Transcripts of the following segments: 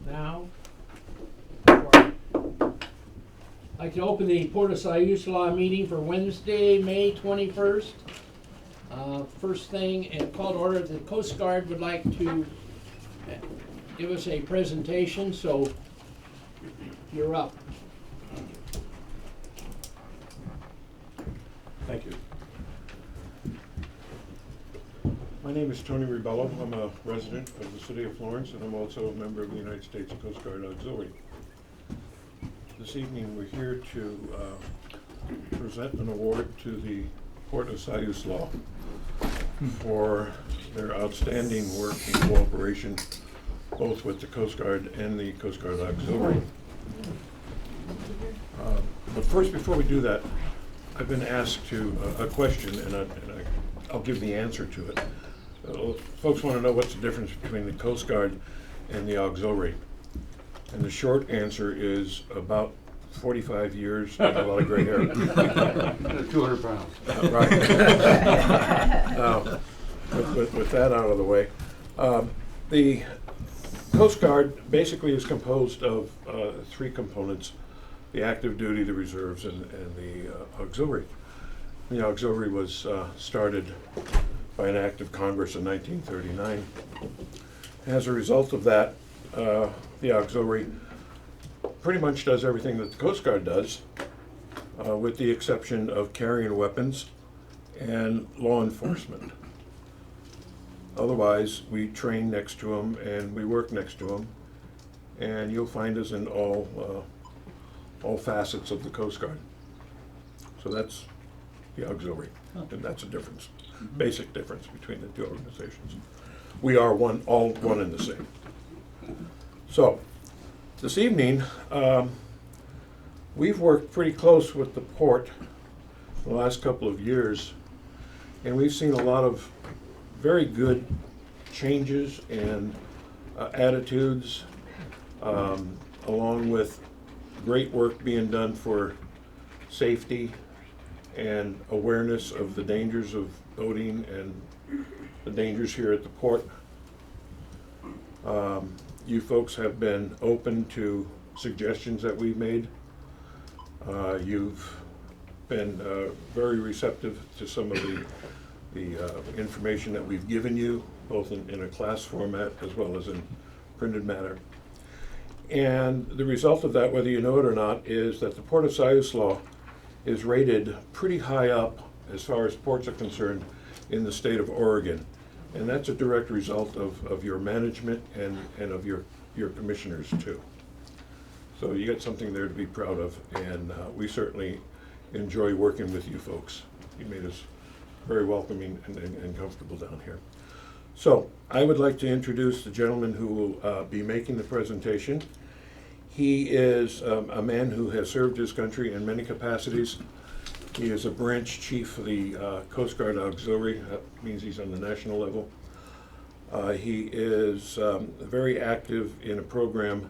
Now, I'd like to open the Port of Siuslaw meeting for Wednesday, May 21st. First thing, call to order, the Coast Guard would like to give us a presentation, so you're up. Thank you. My name is Tony Ribello. I'm a resident of the city of Florence, and I'm also a member of the United States Coast Guard Auxiliary. This evening, we're here to present an award to the Port of Siuslaw for their outstanding work and cooperation, both with the Coast Guard and the Coast Guard Auxiliary. But first, before we do that, I've been asked a question, and I'll give the answer to it. Folks want to know what's the difference between the Coast Guard and the Auxiliary. And the short answer is about 45 years and a lot of gray hair. 200 pounds. Right. With that out of the way, the Coast Guard basically is composed of three components: the active duty, the reserves, and the auxiliary. The auxiliary was started by an act of Congress in 1939. As a result of that, the auxiliary pretty much does everything that the Coast Guard does, with the exception of carrying weapons and law enforcement. Otherwise, we train next to them and we work next to them, and you'll find us in all facets of the Coast Guard. So that's the auxiliary, and that's a difference, basic difference between the two organizations. We are all one and the same. So, this evening, we've worked pretty close with the port the last couple of years, and we've seen a lot of very good changes and attitudes, along with great work being done for safety and awareness of the dangers of boating and the dangers here at the port. You folks have been open to suggestions that we've made. You've been very receptive to some of the information that we've given you, both in a class format as well as in printed matter. And the result of that, whether you know it or not, is that the Port of Siuslaw is rated pretty high up as far as ports are concerned in the state of Oregon. And that's a direct result of your management and of your commissioners too. So you got something there to be proud of, and we certainly enjoy working with you folks. You made us very welcoming and comfortable down here. So I would like to introduce the gentleman who will be making the presentation. He is a man who has served his country in many capacities. He is a branch chief of the Coast Guard Auxiliary. That means he's on the national level. He is very active in a program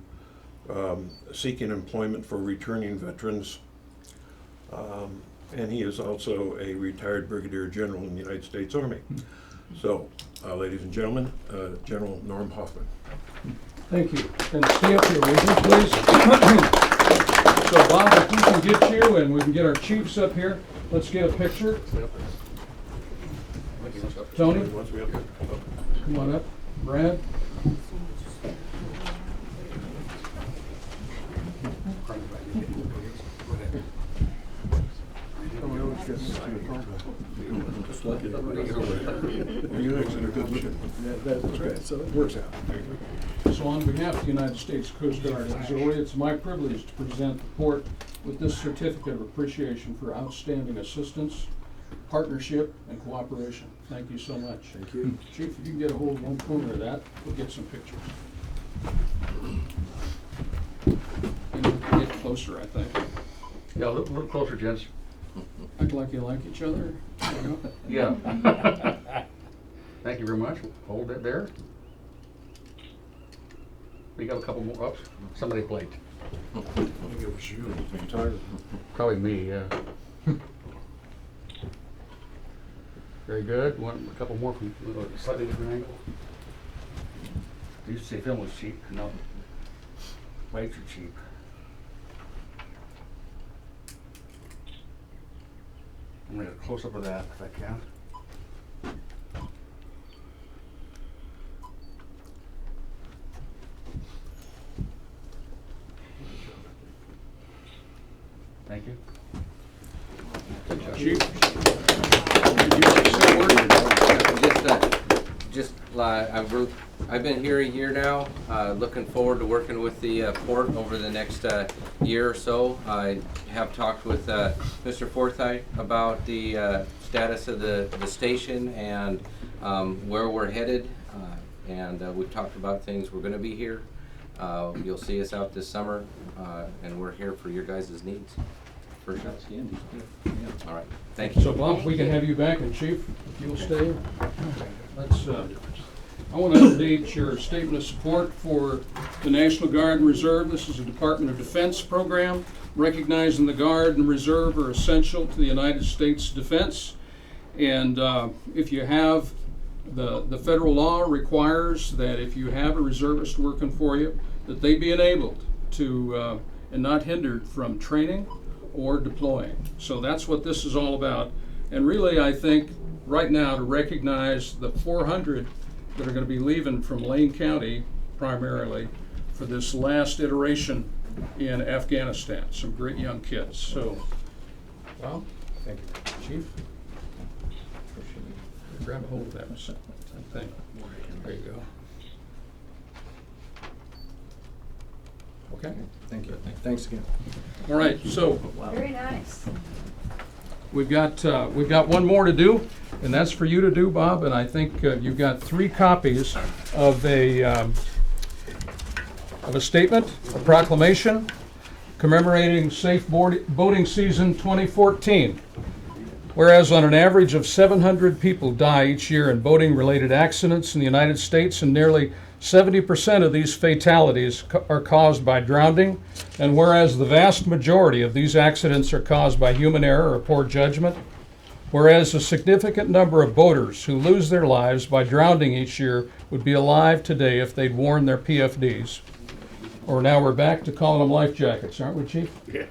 seeking employment for returning veterans. And he is also a retired brigadier general in the United States Army. So, ladies and gentlemen, General Norm Hoffman. Thank you. And stay up here, will you, please? So Bob, if we can get you and we can get our chiefs up here, let's get a picture. Tony, Once we up here. come on up. Brad. You guys did a good job. That's great, so it works out. So on behalf of the United States Coast Guard Auxiliary, it's my privilege to present the port with this certificate of appreciation for outstanding assistance, partnership, and cooperation. Thank you so much. Thank you. Chief, if you can get a hold of one corner of that, we'll get some pictures. And get closer, I think. Yeah, a little closer, gents. Act like you like each other. Yeah. Thank you very much. Hold it there. We got a couple more ups. Somebody played. I think it was you, photographer. Probably me, yeah. Very good. A couple more from a slightly different angle. They used to say film was cheap, no. Way too cheap. I'm gonna get a close-up of that if I can. Thank you. Chief? Did you want to say a word? I've been here a year now, looking forward to working with the port over the next year or so. I have talked with Mr. Forsythe about the status of the station and where we're headed. And we've talked about things. We're gonna be here. You'll see us out this summer, and we're here for your guys' needs. For sure. All right, thank you. So Bob, if we can have you back, and Chief, if you'll stay. Let's, I want to update your statement of support for the National Guard and Reserve. This is a Department of Defense program recognizing the Guard and Reserve are essential to the United States defense. And if you have, the federal law requires that if you have a reservist working for you, that they be enabled to, and not hindered from training or deploying. So that's what this is all about. And really, I think right now to recognize the 400 that are going to be leaving from Lane County primarily for this last iteration in Afghanistan. Some great young kids. So, well, thank you, Chief. Grab a hold of that thing. There you go. Okay. Thank you. Thanks again. All right. So Very nice. we've got one more to do, and that's for you to do, Bob. And I think you've got 3 copies of a statement, a proclamation commemorating Safe Boating Season 2014. Whereas on an average of 700 people die each year in boating-related accidents in the United States, and nearly 70% of these fatalities are caused by drowning, and whereas the vast majority of these accidents are caused by human error or poor judgment, whereas a significant number of boaters who lose their lives by drowning each year would be alive today if they'd worn their PFDs. Or now we're back to calling them life jackets, aren't we, Chief? Yeah.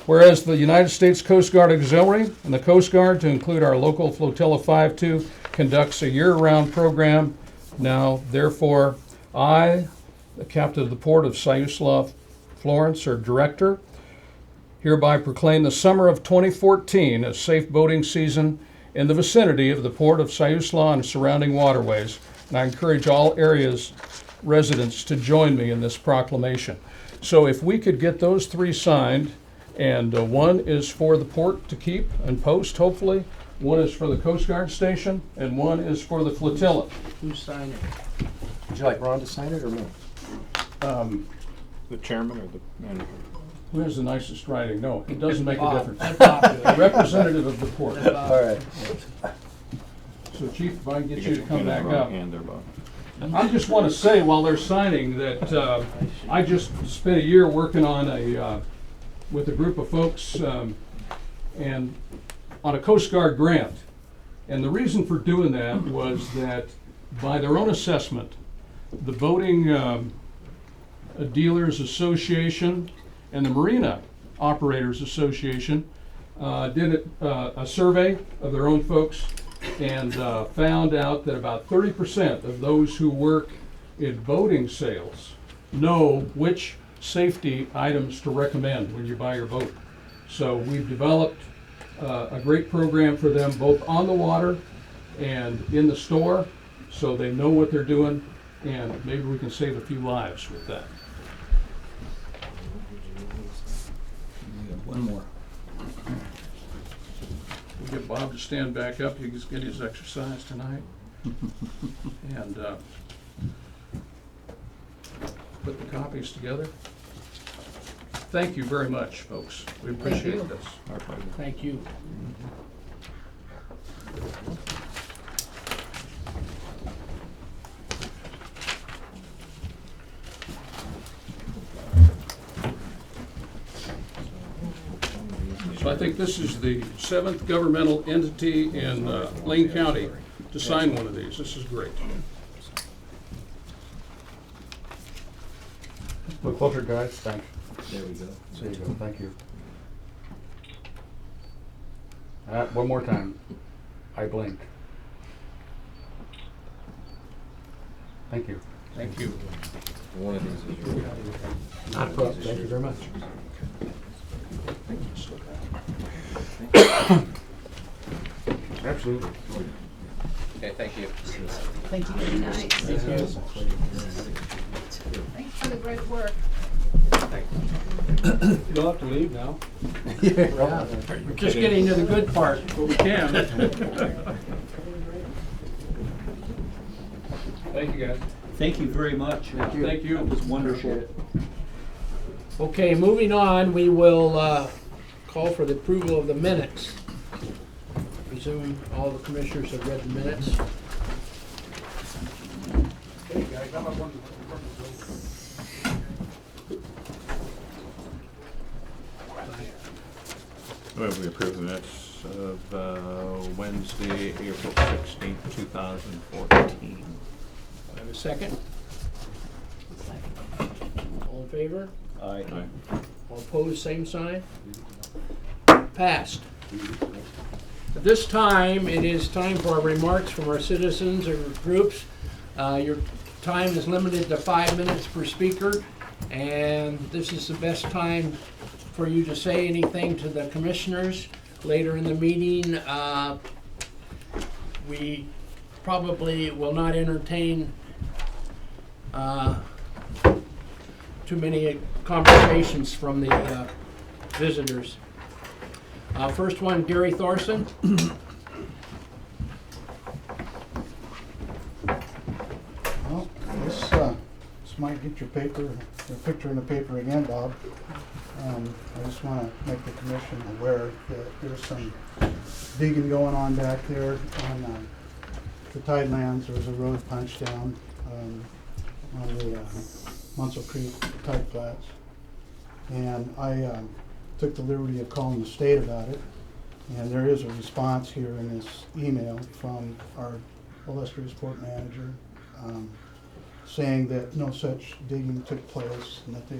Whereas the United States Coast Guard Auxiliary and the Coast Guard, to include our local Flotilla 5-2, conducts a year-round program. Now, therefore, I, the captain of the Port of Siuslaw, Florence, or director, hereby proclaim the summer of 2014 as safe boating season in the vicinity of the Port of Siuslaw and surrounding waterways. And I encourage all areas residents to join me in this proclamation. So if we could get those 3 signed, and one is for the port to keep and post, hopefully. One is for the Coast Guard station, and one is for the flotilla. Who's signing? Would you like Ron to sign it or me? The chairman or the manager? Who has the nicest writing? No, it doesn't make a Bob. difference. Let Bob do it. Representative of the port. Let Bob. All right. So Chief, if I can get you to come back up. Hand there, Bob. I just want to say while they're signing that I just spent a year working on with a group of folks and on a Coast Guard grant. And the reason for doing that was that by their own assessment, the Boating Dealers Association and the Marina Operators Association did a survey of their own folks and found out that about 30% of those who work in boating sales know which safety items to recommend when you buy your boat. So we've developed a great program for them both on the water and in the store, so they know what they're doing, and maybe we can save a few lives with that. One more. We'll get Bob to stand back up. He can get his exercise tonight. And put the copies together. Thank you very much, folks. We appreciate you. this. Our pleasure. Thank you. So I think this is the 7th governmental entity in Lane County to sign one of these. This is great. Look closer, guys. Thanks. There we go. There you go. Thank you. One more time. I blinked. Thank you. Thank you. One of these is yours. Not a problem. Thank you very much. Absolutely. Okay, thank you. Very nice. Thank you. Thanks for the great work. You don't have to leave now. Yeah, we're just getting to the good part. But we can. Thank you, guys. Thank you very much. Thank you. That was wonderful. Okay, moving on, we will call for the approval of the minutes. Presume all the commissioners have read the minutes. Hey, guys, I'm at one. Well, we approve the minutes of Wednesday, April 16th, 2014. Do I have a second? All in favor? Aye. All opposed, same sign? Passed. At this time, it is time for our remarks from our citizens or groups. Your time is limited to 5 minutes per speaker, and this is the best time for you to say anything to the commissioners. Later in the meeting, we probably will not entertain too many conversations from the visitors. First one, Gary Thorson. Well, this might get your picture in the paper again, Bob. I just want to make the commission aware that there's some digging going on back there on the Tidelands. There's a road punch down on the Muscle Creek Tide Flats. And I took the liberty of calling the state about it. And there is a response here in this email from our illustrious port manager saying that no such digging took place and that they,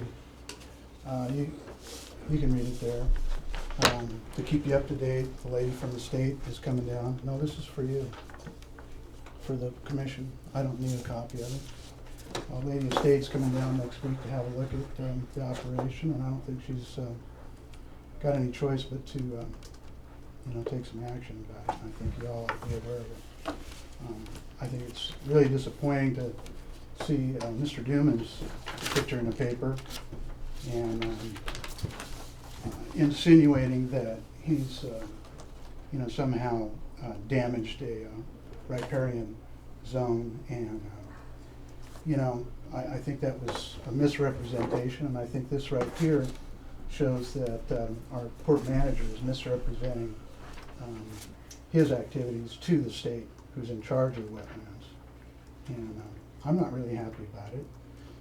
you can read it there. To keep you up to date, the lady from the state is coming down. No, this is for you, for the commission. I don't need a copy of it. A lady of state's coming down next week to have a look at the operation, and I don't think she's got any choice but to take some action about it. I think you all ought to be aware of it. I think it's really disappointing to see Mr. Duman's picture in the paper and insinuating that he's somehow damaged a riparian zone, and I think that was a misrepresentation, and I think this right here shows that our port manager is misrepresenting his activities to the state, who's in charge of the wetlands, and I'm not really happy about it.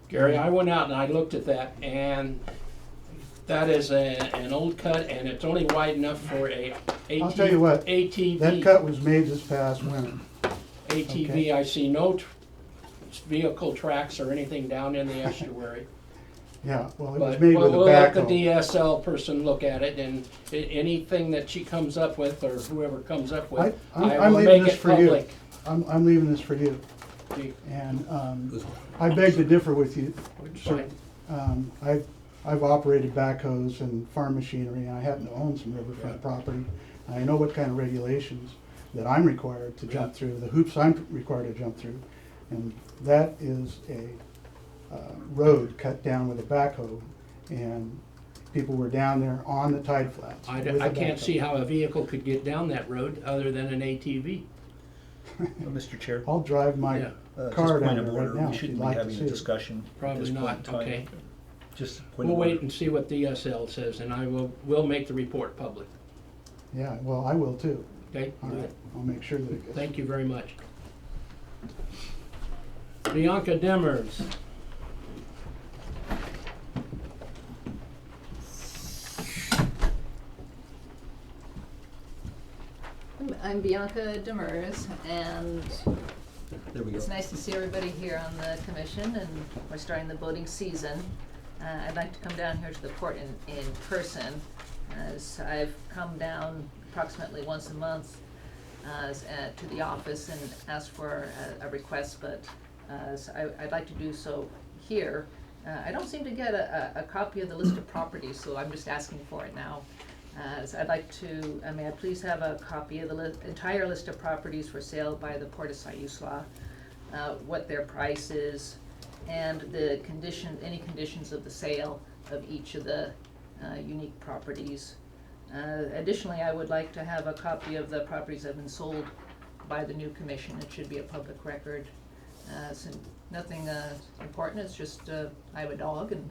Gary, I went out and I looked at that, and that is an old cut, and it's only wide enough for a I'll tell you what, ATV. that cut was made this past winter. ATV, Okay. I see no vehicle tracks or anything down in the estuary. Yeah, well, it But was made with a we'll let the backhoe. DSL person look at it, and anything that she comes up with, or whoever comes up with, I'm I will leaving make this it for you. public. I'm leaving this for you, and I beg to differ with you, sir. Fine. I've operated backhoes and farm machinery, and I happen to own some riverfront property. I know what kind of regulations that I'm required to jump through, the hoops I'm required to jump through, and that is a road cut down with a backhoe, and people were down there on the tide flats. with a I can't backhoe. see how a vehicle could get down that road other than an ATV. Mr. Chair, I'll drive my Yeah. just car point down of there right order, now we if shouldn't you'd be like to having see a it. discussion at Probably this point in not, time. okay. Just a point We'll of wait order. and see what the DSL says, and we'll make the report public, Yeah, well, I will too. okay? All right, I'll make sure that it gets. Thank you very much. Bianca Demers. I'm Bianca Demers, and There we go. it's nice to see everybody here on the commission, and we're starting the boating season. I'd like to come down here to the port in person, as I've come down approximately once a month to the office and ask for a request, but I'd like to do so here. I don't seem to get a copy of the list of properties, so I'm just asking for it now. So I'd like to, may I please have a copy of the entire list of properties for sale by the Port of Siuslaw, what their price is, and the any conditions of the sale of each of the unique properties. Additionally, I would like to have a copy of the properties that have been sold by the new commission. It should be a public record. So nothing important, it's just I have a dog and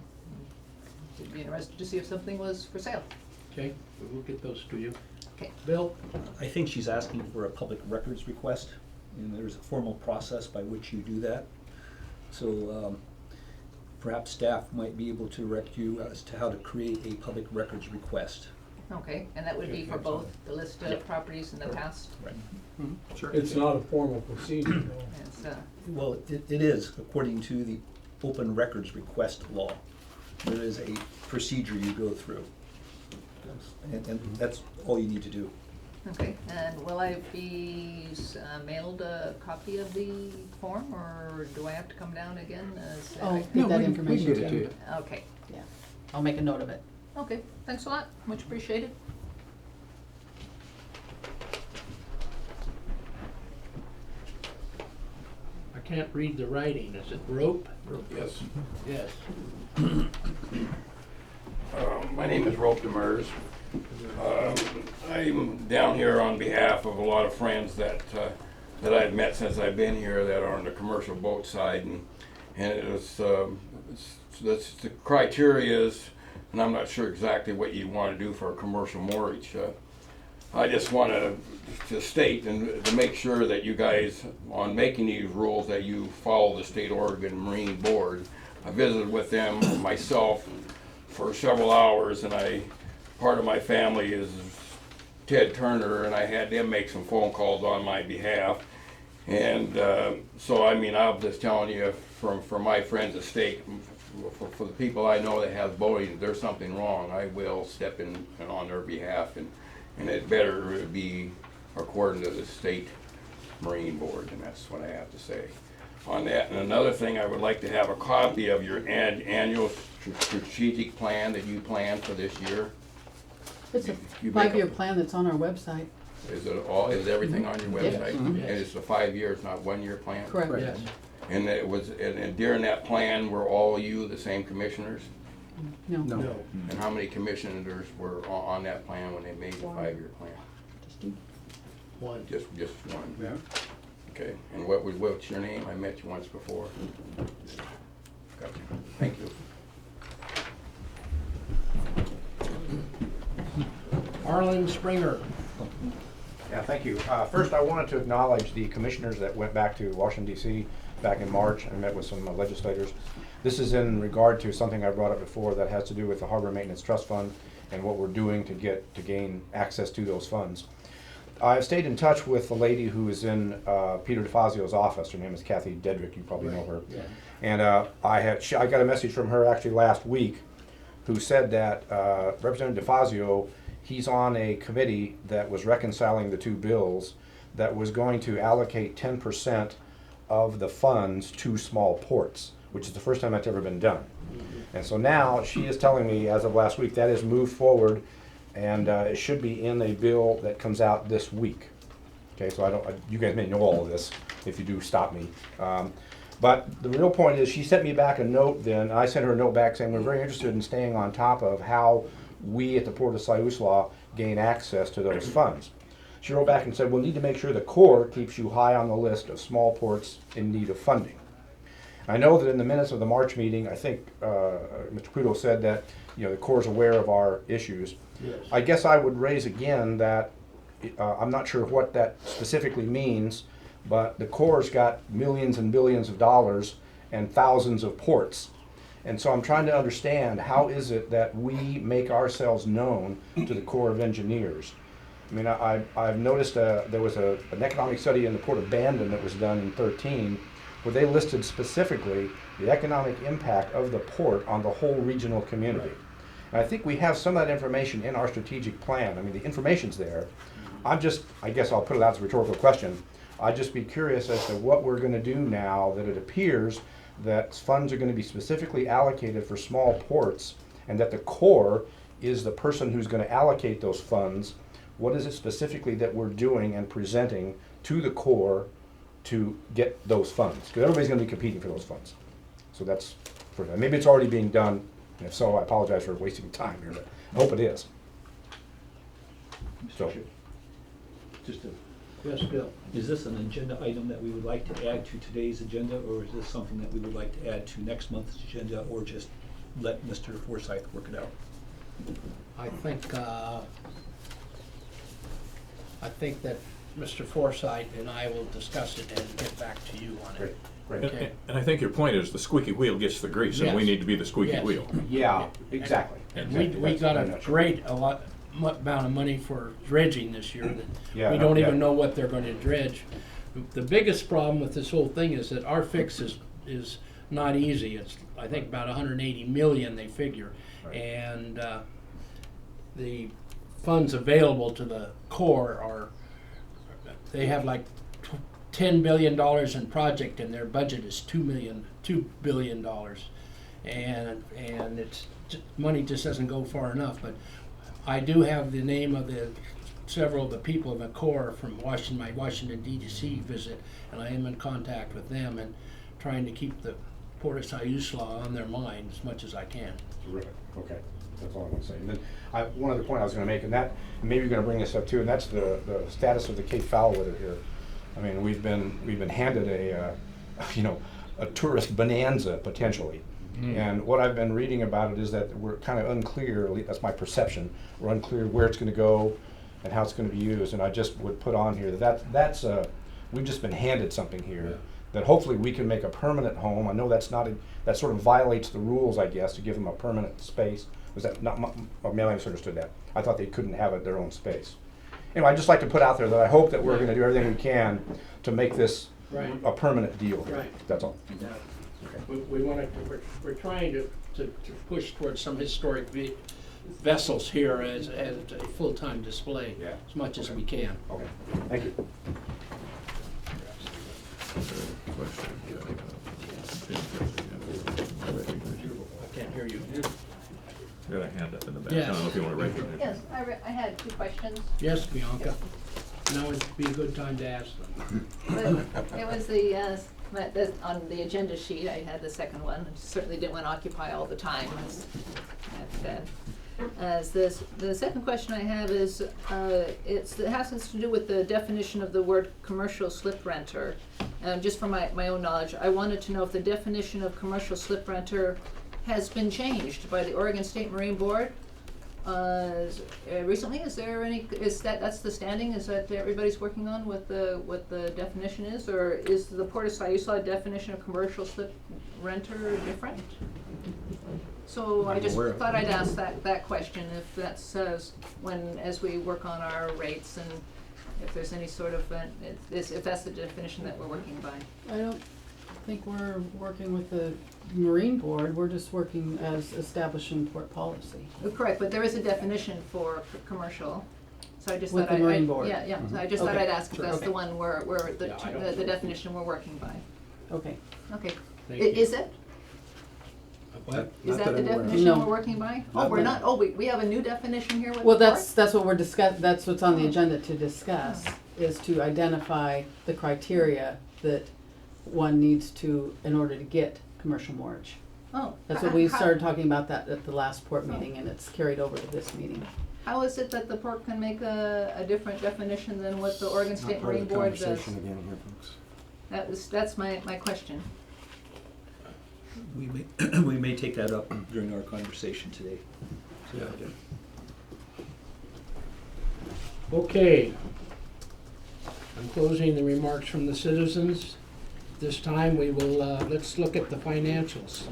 would be interested to see if something was for sale. Okay, we'll get those to you. Okay. Bill? I think she's asking for a public records request, and there's a formal process by which you do that. So perhaps staff might be able to direct you as to how to create a public records request. Okay, and that would be for both the list of Yeah. properties in the past? Right. It's not a formal procedure, though. It's, Well, it is, according to the open records request law. There is a procedure you go through. And that's all you need to do. okay, and will I be mailed a copy of the form, or do I have to come down again? Oh, No, get that we information get to it to you. you. Okay, Yeah, I'll make a note of it. okay, thanks a lot, much appreciated. I can't read the writing. Is it rope? Yes. Yes. My name is Rope Demers. I'm down here on behalf of a lot of friends that I've met since I've been here that are on the commercial boat side, and it was the criteria is, and I'm not sure exactly what you want to do for a commercial moorage. I just want to state and to make sure that you guys, on making these rules, that you follow the State Oregon Marine Board. I visited with them myself for several hours, and part of my family is Ted Turner, and I had them make some phone calls on my behalf. And so, I mean, I'm just telling you from my friends at stake, for the people I know that have boating, if there's something wrong, I will step in on their behalf, and it better be according to the State Marine Board, and that's what I have to say on that. And another thing, I would like to have a copy of your annual strategic plan that you planned for this year. It's a You make five-year a- plan that's on our website. Is everything on your Yes. website? Mhm. And it's a 5 years, not 1 year plan? Correct. Yes. And and during that plan, were all you the same commissioners? No. No. And how many commissioners were on that plan when they made the 5-year plan? Just you. One. Just one? Yeah. Okay, and what's your name? I met you once before. Gotcha, thank you. Arlen Springer. Yeah, thank you. First, I wanted to acknowledge the commissioners that went back to Washington DC back in March and met with some legislators. This is in regard to something I brought up before that has to do with the Harbor Maintenance Trust Fund and what we're doing to gain access to those funds. I've stayed in touch with the lady who is in Peter DeFazio's office. Her name is Kathy Dedrick. You probably know her. Yeah. And I got a message from her actually last week, who said that Representative DeFazio, he's on a committee that was reconciling the two bills that was going to allocate 10% of the funds to small ports, which is the first time that's ever been done. And so now she is telling me, as of last week, that has moved forward, and it should be in a bill that comes out this week. Okay, so you guys may know all of this if you do stop me. But the real point is, she sent me back a note then, and I sent her a note back saying we're very interested in staying on top of how we at the Port of Siuslaw gain access to those funds. She wrote back and said, we'll need to make sure the Corps keeps you high on the list of small ports in need of funding. I know that in the minutes of the March meeting, I think Mr. Quito said that the Corps is aware of our issues. Yes. I guess I would raise again that I'm not sure what that specifically means, but the Corps got millions and billions of dollars and thousands of ports. And so I'm trying to understand, how is it that we make ourselves known to the Corps of Engineers? I mean, I've noticed there was an economic study in the Port of Bandon that was done in 2013 where they listed specifically the economic impact of the port on the whole regional community. And I think we have some of that information in our strategic plan. I mean, the information's there. I guess I'll put it out as a rhetorical question. I'd just be curious as to what we're gonna do now that it appears that funds are gonna be specifically allocated for small ports, and that the Corps is the person who's gonna allocate those funds. What is it specifically that we're doing and presenting to the Corps to get those funds? Because everybody's gonna be competing for those funds. So that's, maybe it's already being done, and if so, I apologize for wasting time here, but I hope it is. So, Just a, Yes, Bill. is this an agenda item that we would like to add to today's agenda, or is this something that we would like to add to next month's agenda, or just let Mr. Forsyth work it out? I think that Mr. Forsythe and I will discuss it and get back to you on great, it. great. Okay. And I think your point is the squeaky wheel gets the grease, and we Yes. need to be the squeaky Yes. wheel. Yeah, exactly. And Exactly. we That's got pretty a much it. great, amount of money for dredging this year that Yeah, we don't yeah. even know what they're gonna dredge. The biggest problem with this whole thing is that our fix is not easy. It's, I think, about 180 million they figure. Right. And, the funds available to the Corps are, they have like $10 billion in project, and their budget is $2 billion. And it's, money just doesn't go far enough. But I do have the name of several of the people in the Corps from my Washington D.C. visit, and I am in contact with them and trying to keep the Port of Siuslaw on their mind as much as I can. Terrific, okay, that's all I want to say. And then, one other point I was gonna make, and maybe you're gonna bring this up too, and that's the status of the Cape Foul litter here. I mean, we've been handed a tourist bonanza potentially. And what I've been reading about it is that we're kind of unclear, at least that's my perception, we're unclear where it's gonna go and how it's gonna be used. And I just would put on here that's we've just been handed something here that hopefully we can make a permanent home. I know that sort of violates the rules, I guess, to give them a permanent space. Was that not, maybe I misunderstood that. I thought they couldn't have their own space. Anyway, I'd just like to put out there that I hope that we're gonna do everything we can to make this Right. a permanent deal here. Right. That's all. We're trying to push towards some historic vessels here as a full-time display, Yeah. as much as we can. Okay, thank you. I can't hear you. Got a hand up in the back. Yes. I don't know if you want to raise your hand. Yes, I had 2 questions. Yes, Bianca. Now would be a good time to ask them. But it was on the agenda sheet, I had the second one. I certainly didn't want to occupy all the time, that's said. The second question I have is, it has to do with the definition of the word commercial slip renter. Just from my own knowledge, I wanted to know if the definition of commercial slip renter has been changed by the Oregon State Marine Board. Recently, that's the standing, is that everybody's working on what the definition is, or is the Port of Siuslaw definition of commercial slip renter different? So I just thought I'd ask that question, if that says, as we work on our rates, and if there's any sort of, if that's the definition that we're working by. I don't think we're working with the Marine Board, we're just working as establishing port policy. Correct, but there is a definition for commercial, so I just With thought the Marine Board. Yeah, so I just thought Okay. I'd ask if Sure, that's okay. the one where Yeah, I don't- the definition we're working by. Okay. Okay, Thank you. is it? What? Is Not that the that I'm aware of. definition No. we're working by? Oh, Not we're that- not, we have a new definition here with the Well, port? that's what we're that's what's on the agenda to discuss, is to identify the criteria that one needs to, in order to get commercial moorage. Oh. That's what we started talking about that at the last port meeting, and it's carried over to this meeting. How is it that the port can make a different definition than what the Oregon State Marine Board does? That's my question. We we may take that up during our conversation today. Okay. I'm closing the remarks from the citizens. This time we will, let's look at the financials.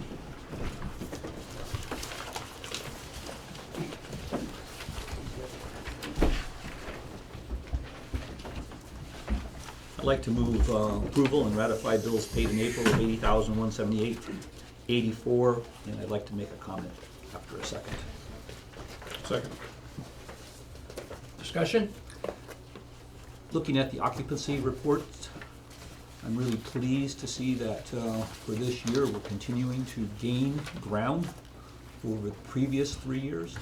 I'd like to move approval and ratify bills paid in April of $80,178.84, and I'd like to make a comment after a second. Second. Discussion? Looking at the occupancy report, I'm really pleased to see that for this year, we're continuing to gain ground over the previous 3 years,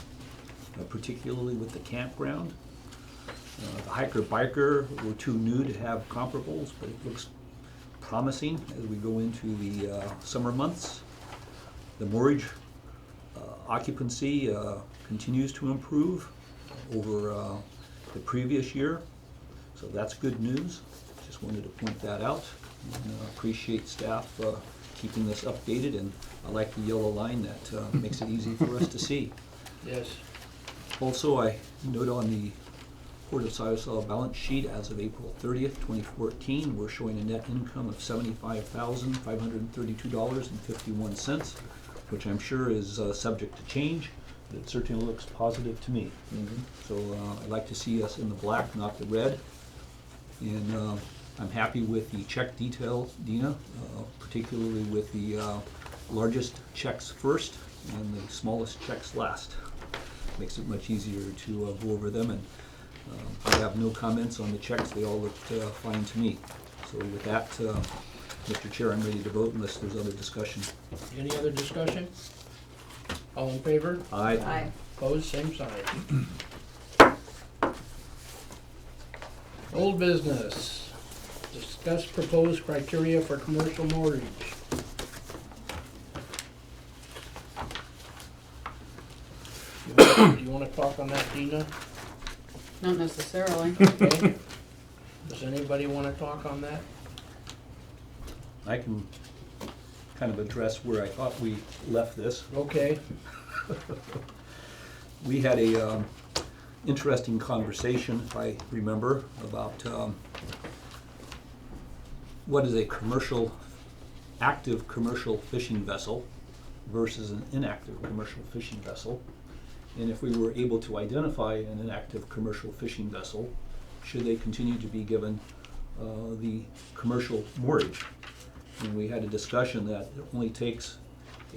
particularly with the campground. The hiker-biker, we're too new to have comparables, but it looks promising as we go into the summer months. The mortgage occupancy continues to improve over the previous year, so that's good news. Just wanted to point that out. And, appreciate staff keeping this updated, and I like the yellow line that makes it easy for us to see. Yes. Also, I note on the Port of Siuslaw balance sheet as of April 30th, 2014, we're showing a net income of $75,532.51, which I'm sure is subject to change, but it certainly looks positive to me. So I'd like to see us in the black, not the red. And I'm happy with the check details, Dina, particularly with the largest checks first and the smallest checks last. Makes it much easier to go over them, and I have no comments on the checks. They all looked fine to me. So with that, Mr. Chair, I'm ready to vote unless there's other discussion. Any other discussion? All in favor? Aye. Opposed, same sign. Old business. Discuss proposed criteria for commercial mortgage. You wanna talk on that, Dina? Not necessarily. Okay. Does anybody wanna talk on that? I can kind of address where I thought we left this. Okay. We had a interesting conversation, if I remember, about what is a active commercial fishing vessel versus an inactive commercial fishing vessel. And if we were able to identify an inactive commercial fishing vessel, should they continue to be given the commercial mortgage? And we had a discussion that it only takes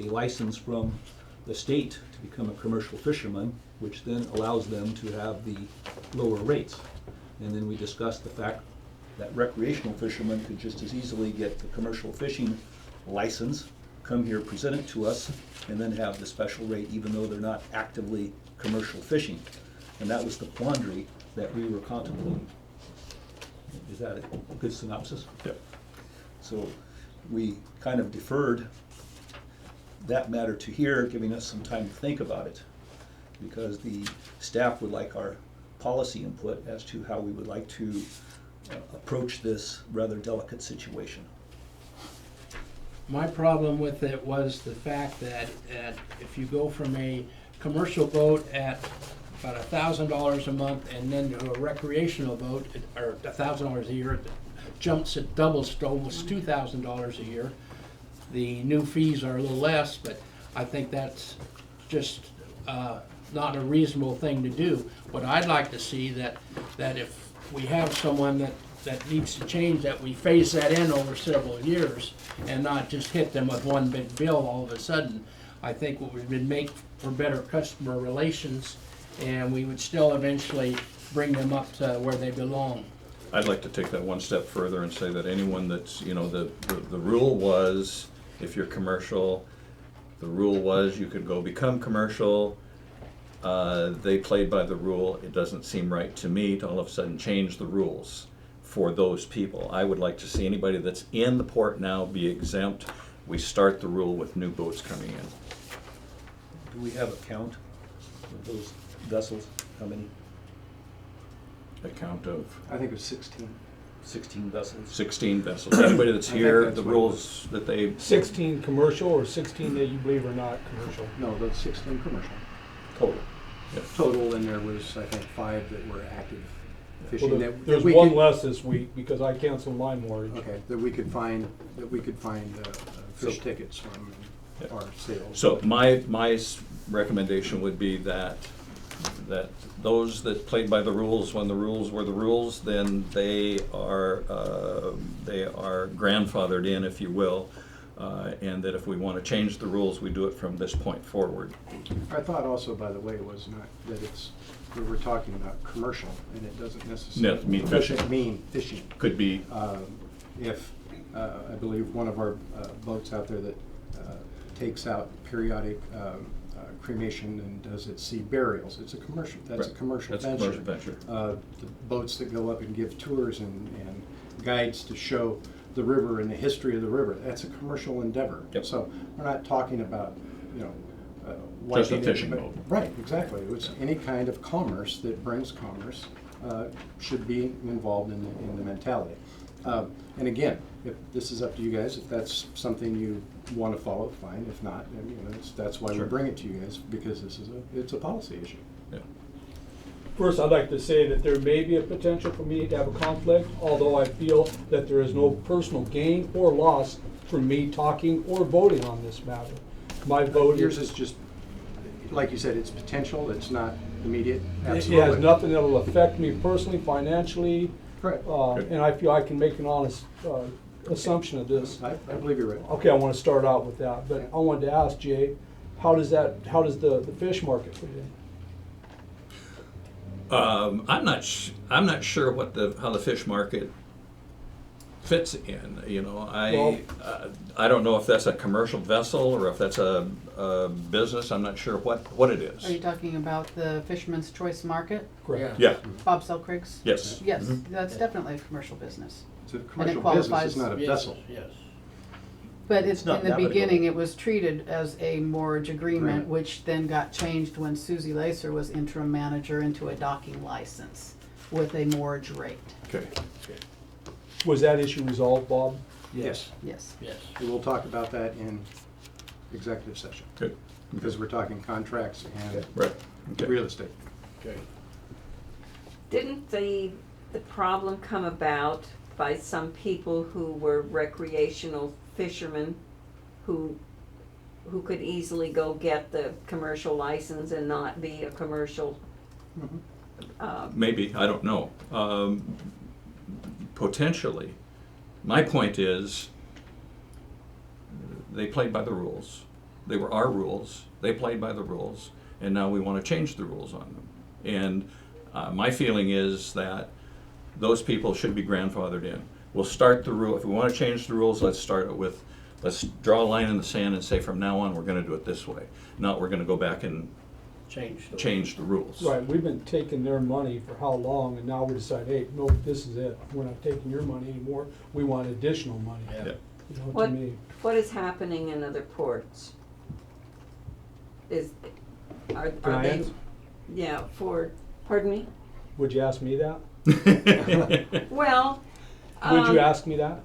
a license from the state to become a commercial fisherman, which then allows them to have the lower rates. And then we discussed the fact that recreational fishermen could just as easily get the commercial fishing license, come here, present it to us, and then have the special rate even though they're not actively commercial fishing. And that was the quandary that we were contemplating. Is that a good synopsis? Yep. So we kind of deferred that matter to here, giving us some time to think about it, because the staff would like our policy input as to how we would like to approach this rather delicate situation. My problem with it was the fact that if you go from a commercial boat at about $1,000 a month and then to a recreational boat, or $1,000 a year, it jumps, it doubles to almost $2,000 a year. The new fees are a little less, but I think that's just not a reasonable thing to do. What I'd like to see that if we have someone that needs to change, that we phase that in over several years and not just hit them with one big bill all of a sudden. I think what would make for better customer relations, and we would still eventually bring them up to where they belong. I'd like to take that one step further and say that anyone that's, the rule was, if you're commercial, the rule was you could go become commercial. They played by the rule. It doesn't seem right to me to all of a sudden change the rules for those people. I would like to see anybody that's in the port now be exempt. We start the rule with new boats coming in. Do we have a count of those vessels? How many? A count of I think it was 16. 16 vessels. 16 vessels. Anybody that's I think here, that's the what it rules that they, 16 commercial or 16 that you believe are not commercial? No, that's 16 commercial. Total. Total, and there was, I think, 5 that were active fishing. Well, that there's we one could- less this week because I canceled my mortgage. Okay, that we could find fish So- tickets from Yeah. our sales. so my recommendation would be that that those that played by the rules when the rules were the rules, then they are grandfathered in, if you will, and that if we want to change the rules, we do it from this point forward. I thought also, by the way, was not that we were talking about commercial, and it doesn't necessarily Doesn't mean fishing. doesn't mean fishing. Could be, If I believe one of our boats out there that takes out periodic cremation and does at sea burials, it's a commercial. That's a Right. commercial That's a venture. commercial venture. The boats that go up and give tours and guides to show the river and the history of the river, that's a commercial endeavor. Yep. So we're not talking about, you know, Just a wiping it, fishing but- boat. Right, exactly. It's any kind of commerce that brings commerce should be involved in the mentality. And again, if this is up to you guys, if that's something you want to follow, fine. If not, then, you know, that's why Sure. we bring it to you guys, because it's a policy issue. yeah. First, I'd like to say that there may be a potential for me to have a conflict, although I feel that there is no personal gain or loss from me talking or voting on this matter. My vote Yours is, is just, like you said, it's potential, it's not immediate. it has Absolutely. nothing that will affect me personally, financially, Correct. and I feel I can make an honest assumption of this. I believe you're right. Okay, I want to start out with that, but I wanted to ask Jay, how does the fish market fit in? I'm not sure how the fish market fits in. You know, I don't know if that's a commercial vessel or if that's a business. I'm not sure what it is. Are you talking about the Fisherman's Choice Market? Correct. Yeah. Bob Selkrig's? Yes. Yes, that's definitely a commercial business. It's a commercial qualifies- business, it's not a vessel. Yes. But It's not in the navigable. beginning, it was treated as a mortgage agreement, Agreement. which then got changed when Susie Lacer was interim manager into a docking license with a mortgage rate. Okay. Was that issue resolved, Bob? Yes. Yes. Yes. We will talk about that in executive session, Good. because we're talking contracts and Right. Okay. real estate. Okay. Didn't the problem come about by some people who were recreational fishermen who could easily go get the commercial license and not be a commercial? Maybe, I don't know. Potentially. My point is, they played by the rules. They were our rules. They played by the rules, and now we want to change the rules on them. And my feeling is that those people should be grandfathered in. We'll start the rule, if we want to change the rules, let's start it with, let's draw a line in the sand and say from now on, we're going to do it this way. Not we're going to go back and change the rules. Right, we've been taking their money for how long, and now we decide, hey, no, this is it. We're not taking your money anymore. We want additional money. Yeah. Yeah. You know, to What, me. what is happening in other ports? Are Can I they, answer? yeah, pardon me? Would you ask me that? Well, Would you ask me that?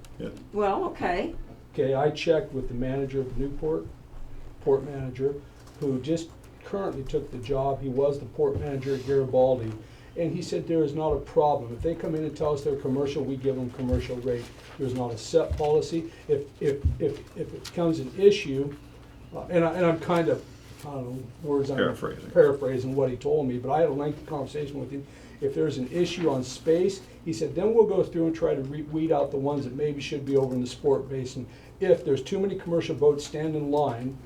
well, okay. Okay, I checked with the manager of Newport, port manager, who just currently took the job. He was the port manager at Garibaldi. And he said there is not a problem. If they come in and tell us they're commercial, we give them commercial rate. There's not a set policy. If it becomes an issue, and I'm kind of, I don't know, words I'm paraphrasing what he told me, but I had a lengthy conversation with him. If there's an issue on space, he said, then we'll go through and try to weed out the ones that maybe should be over in the sport basin. If there's too many commercial boats standing in line,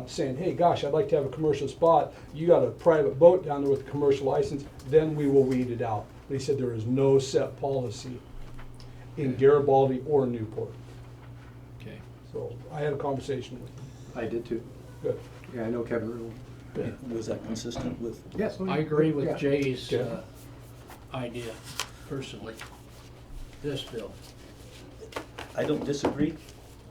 saying, hey, gosh, I'd like to have a commercial spot, you got a private boat down there with a commercial license, then we will weed it out. But he said there is no set policy in Garibaldi or Newport. Okay. So I had a conversation with him. I did too. Good. Yeah, I know Kevin Rule. Was that consistent with? Yes. I agree with Yeah. Jay's Okay. idea, personally. This bill. I don't disagree.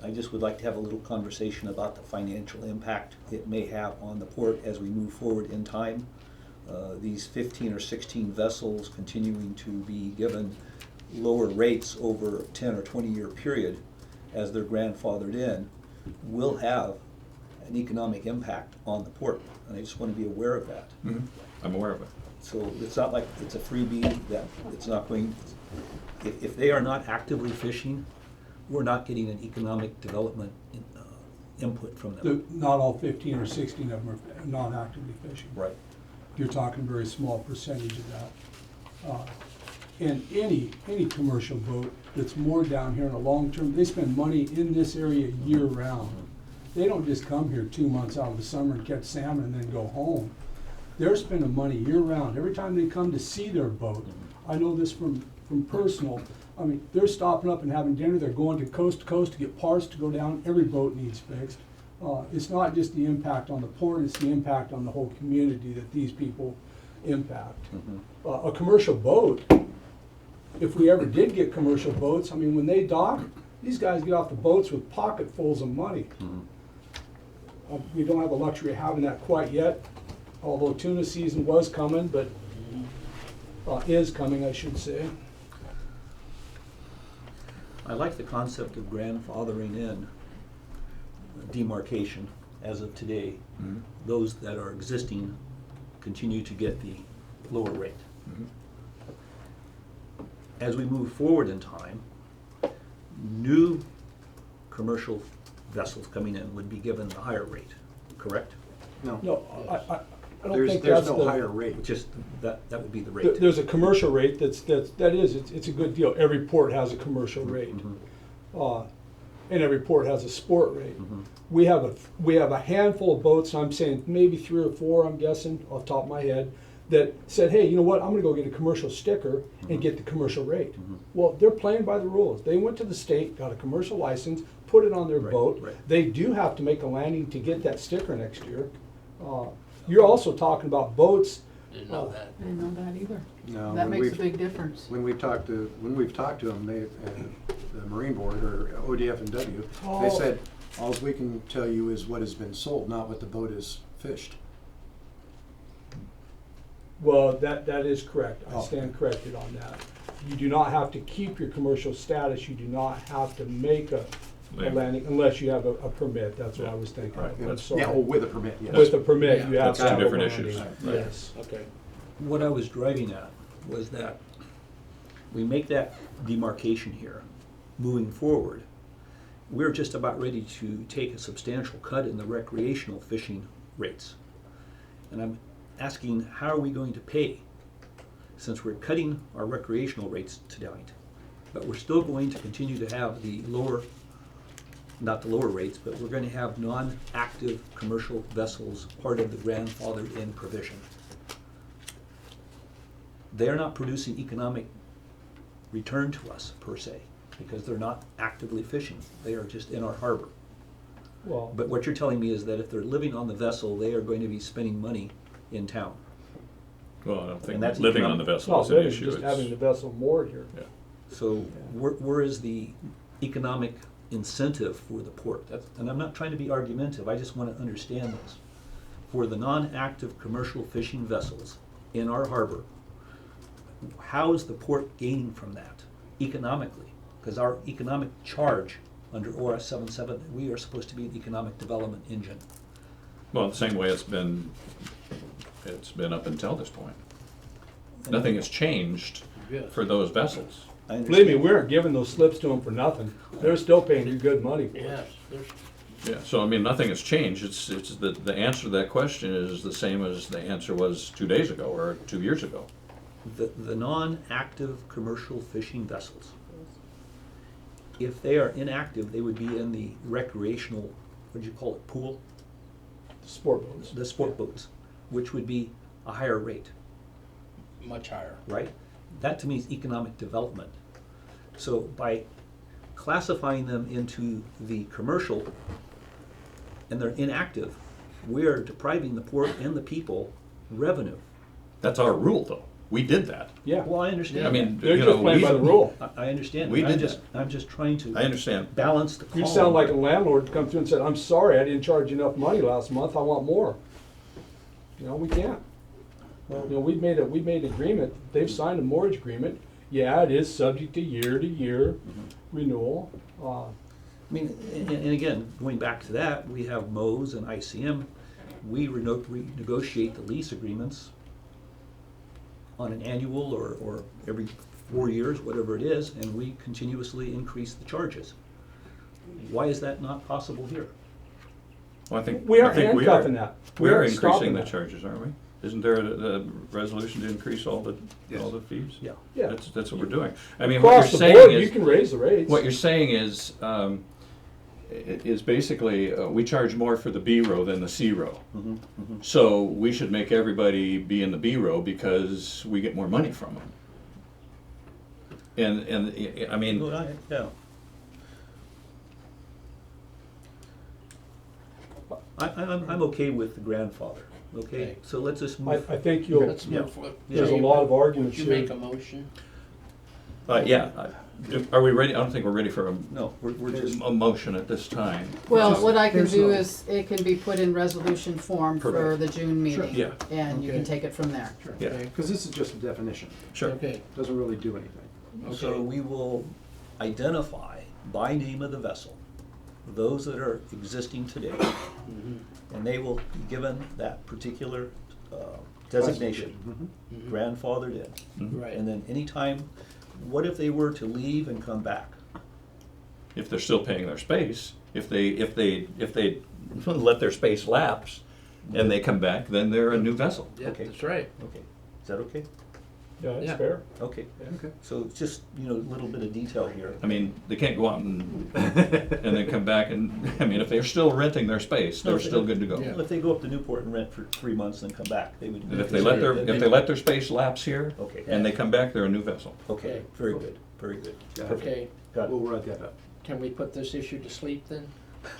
I just would like to have a little conversation about the financial impact it may have on the port as we move forward in time. These 15 or 16 vessels continuing to be given lower rates over a 10 or 20 year period as they're grandfathered in will have an economic impact on the port. And I just want to be aware of that. Mm-hmm. I'm aware of it. So it's not like it's a freebie that it's not going, if they are not actively fishing, we're not getting an economic development input from them. Not all 15 or 16 of them are not actively fishing. Right. you're talking a very small percentage of that. And any commercial boat that's moored down here in a long term, they spend money in this area year round. They don't just come here 2 months out of the summer and catch salmon and then go home. They're spending money year round. Every time they come to see their boat, I know this from personal, I mean, they're stopping up and having dinner, they're going to coast to get parts to go down, every boat needs fixed. It's not just the impact on the port, it's the impact on the whole community that these people impact. A commercial boat, if we ever did get commercial boats, I mean, when they dock, these guys get off the boats with pocketfuls of money. We don't have the luxury of having that quite yet, although tuna season was coming, but is coming, I should say. I like the concept of grandfathering in demarcation as of today. Those that are existing continue to get the lower rate. As we move forward in time, new commercial vessels coming in would be given the higher rate, correct? No, No, I don't there's think that's no the. higher rate. Just that would be the rate. There's a commercial rate it's a good deal. Every port has a commercial rate. And every port has a sport rate. We have a handful of boats, I'm saying maybe 3 or 4, I'm guessing, off the top of my head, that said, hey, you know what, I'm gonna go get a commercial sticker and get the commercial rate. Well, they're playing by the rules. They went to the state, got a commercial license, put it on their boat. They do have to make a landing to get that sticker next year. You're also talking about boats. Didn't know that. I didn't know that either. No, That when makes a we've- big difference. When we've talked to them, the Marine Board or ODF&W, they said, all we can tell you is what has been sold, not what the boat is fished. Well, that is correct. I Oh. stand corrected on that. You do not have to keep your commercial status. You do not have to make a landing unless you have a permit. That's what I was thinking. Right, I'm that's- sorry. Yeah, with a permit, yes. With a permit, Yeah, you have that's to two have a different landing. issues. Right. Yes. Okay. What I was driving at was that we make that demarcation here, moving forward, we're just about ready to take a substantial cut in the recreational fishing rates. And I'm asking, how are we going to pay? Since we're cutting our recreational rates tonight, but we're still going to continue to have the lower, not the lower rates, but we're going to have non-active commercial vessels part of the grandfathered in provision. They're not producing economic return to us per se, because they're not actively fishing. They are just in our harbor. Well, But what you're telling me is that if they're living on the vessel, they are going to be spending money in town. Well, I don't think And that's living on the economic. vessel no, is an really issue. just It's- having the vessel moored here. yeah. So where is the economic incentive for the port? And I'm not trying to be argumentative, I just want to understand this. For the non-active commercial fishing vessels in our harbor, how is the port gaining from that economically? Because our economic charge under ORS 77, we are supposed to be an economic development engine. Well, the same way it's been up until this point. Nothing has changed Yes. for those vessels. I Believe me, understand. we aren't giving those slips to them for nothing. They're still paying you good money for it. Yes, there's, Yeah, so I mean, nothing has changed. It's the answer to that question is the same as the answer was 2 days ago or 2 years ago. The non-active commercial fishing vessels, if they are inactive, they would be in the recreational, what do you call it, pool? Sport boats. The sport boats, which would be a higher rate, much higher. right? That to me is economic development. So by classifying them into the commercial and they're inactive, we're depriving the port and the people revenue. That's our rule, though. We did that. Yeah, Well, I understand. I mean, they're you just know, playing by the rule. I understand. We did I'm just trying to I understand. balance the You column. sound like a landlord to come through and said, I'm sorry, I didn't charge you enough money last month, I want more. You know, we can't. You know, we made an agreement, they've signed a mortgage agreement. Yeah, it is subject to year renewal. I mean, and again, going back to that, we have Mo's and ICM. We renegotiate the lease agreements on an annual or every 4 years, whatever it is, and we continuously increase the charges. Why is that not possible here? Well, I think We I aren't think handcuffing that. We are aren't stopping increasing the that. charges, aren't we? Isn't there a resolution to increase all the fees? Yeah. Yeah. That's what we're doing. I mean, what you're Across the saying board, is. you can raise the rates. What you're saying is basically, we charge more for the B row than the C row. So we should make everybody be in the B row because we get more money from them. And I mean, Yeah. I'm okay with the grandfather, okay? Okay. So let's just I move. think you'll, Let's move forward. there's a lot of arguments Would you make here. a motion? are we ready? I don't think we're ready for No, we're just, a motion at this time. Well, Just- what I can There's do no- is, it can be put in resolution form for Correct. the June meeting. Yeah. And you can Okay. take it from there. Yeah. Okay. Because this is just a definition. Sure. Okay, Doesn't really do anything. so okay. we will identify by name of the vessel, those that are existing today, and they will be given that particular designation, Mhm. grandfathered in. Mhm. Right. And then anytime, what if they were to leave and come back? If they're still paying their space, if they let their space lapse and they come back, then they're a new vessel. Yeah, Okay. that's right. Okay, is that okay? Yeah, that's Yeah. fair. Okay. Okay. So it's just, a little bit of detail here. I mean, they can't go out and then come back and, I mean, if they're still renting their space, they're still good to go. Yeah. Well, if they go up to Newport and rent for 3 months and come back, they would. And if they let their space lapse here, Okay. and they come back, they're a new vessel. Okay, very good, very good. Okay, Got We'll it. write that up. can we put this issue to sleep then?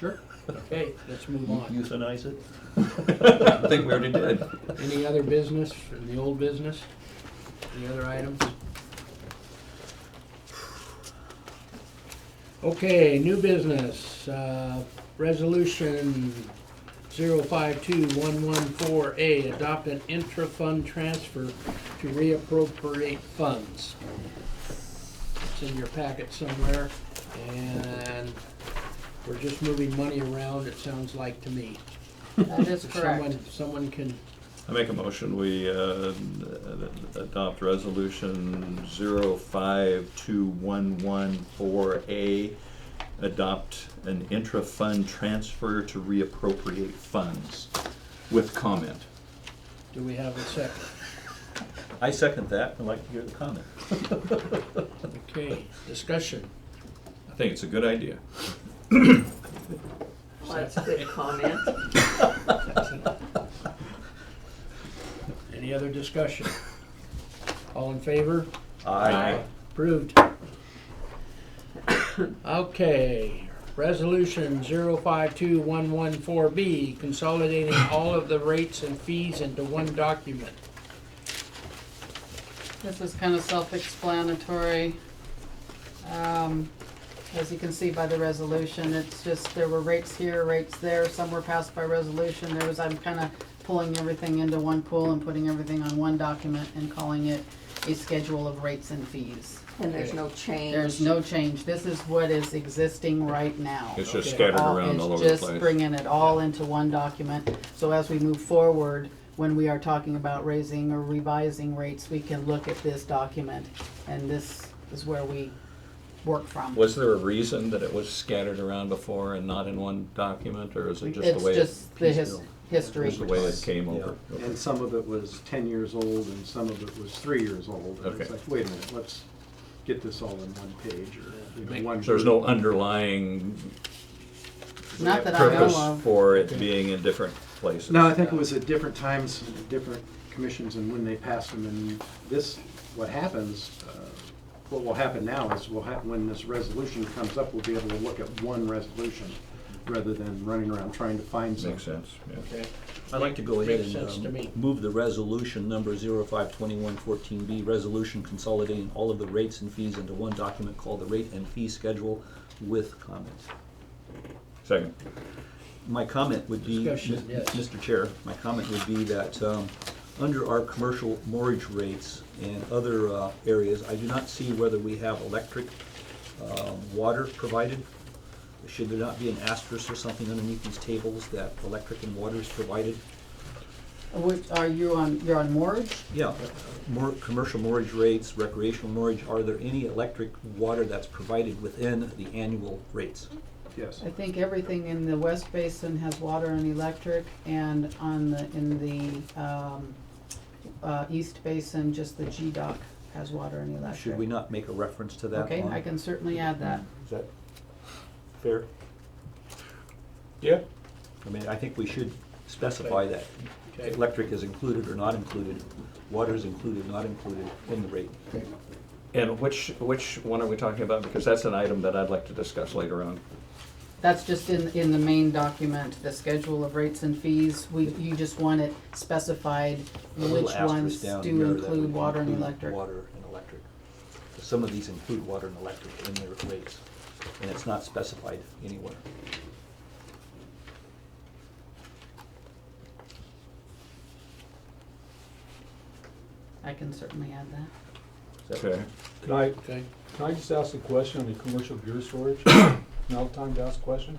Sure. Okay, let's move on. Euthanize it? I think we already did. Any other business in the old business? Any other items? Okay, new business, resolution 052114A, adopt an intra-fund transfer to reappropriate funds. It's in your packet somewhere, and we're just moving money around, it sounds like to me. That is If correct. someone can, I make a motion, we adopt resolution 052114A, adopt an intra-fund transfer to reappropriate funds with comment. do we have a second? I second that, I'd like to hear the comment. Okay, discussion. I think it's a good idea. Well, that's a good comment. Any other discussion? All in favor? Aye. Approved. Okay, resolution 052114B, consolidating all of the rates and fees into one document. This is kind of self-explanatory. As you can see by the resolution, it's just, there were rates here, rates there, some were passed by resolution. I'm kind of pulling everything into one pool and putting everything on one document and calling it a schedule of rates and fees. And there's no change. There's no change. This is what is existing right now. It's just Okay. scattered around all over the It's just place. bringing it all into one document. So as we move forward, when we are talking about raising or revising rates, we can look at this document, and this is where we work from. Was there a reason that it was scattered around before and not in one document, or is it just the It's way just the piecemeal. history. just the way it came over? And some of it was 10 years old and some of it was 3 years old. And it's Okay. like, wait a minute, let's get this all in one page or Make- one. So there's no underlying Not that I know purpose of. for it being in different places? No, I think it was at different times, different commissions and when they passed them. And this, what happens, what will happen now is when this resolution comes up, we'll be able to look at one resolution rather than running around trying to find something. Makes sense, yeah. Okay, I'd like to go ahead Makes sense to me. and move the resolution number 052114B, resolution consolidating all of the rates and fees into one document called the rate and fee schedule with comment. Second. My comment would be, Discussion, yes. Mr. Chair, my comment would be that under our commercial mortgage rates and other areas, I do not see whether we have electric, water provided. Should there not be an asterisk or something underneath these tables that electric and water is provided? Which, you're on mortgage? Yeah, commercial mortgage rates, recreational mortgage, are there any electric, water that's provided within the annual rates? Yes. I think everything in the West Basin has water and electric, and in the East Basin, just the G dock has water and electric. Should we not make a reference to that? Okay, on- I can certainly add that. Is that fair? Yeah. I mean, I think we should specify that Okay. electric is included or not included, water is included, not included in the rate. And which one are we talking about? Because that's an item that I'd like to discuss later on. That's just in the main document, the schedule of rates and fees. You just want it specified A little which asterisk ones down do there that include would water and include electric. Water and electric. Some of these include water and electric in their rates, and it's not specified anywhere. I can certainly add that. Is that- Okay. Okay. Can I just ask a question on the commercial gear storage? Now the time to ask a question?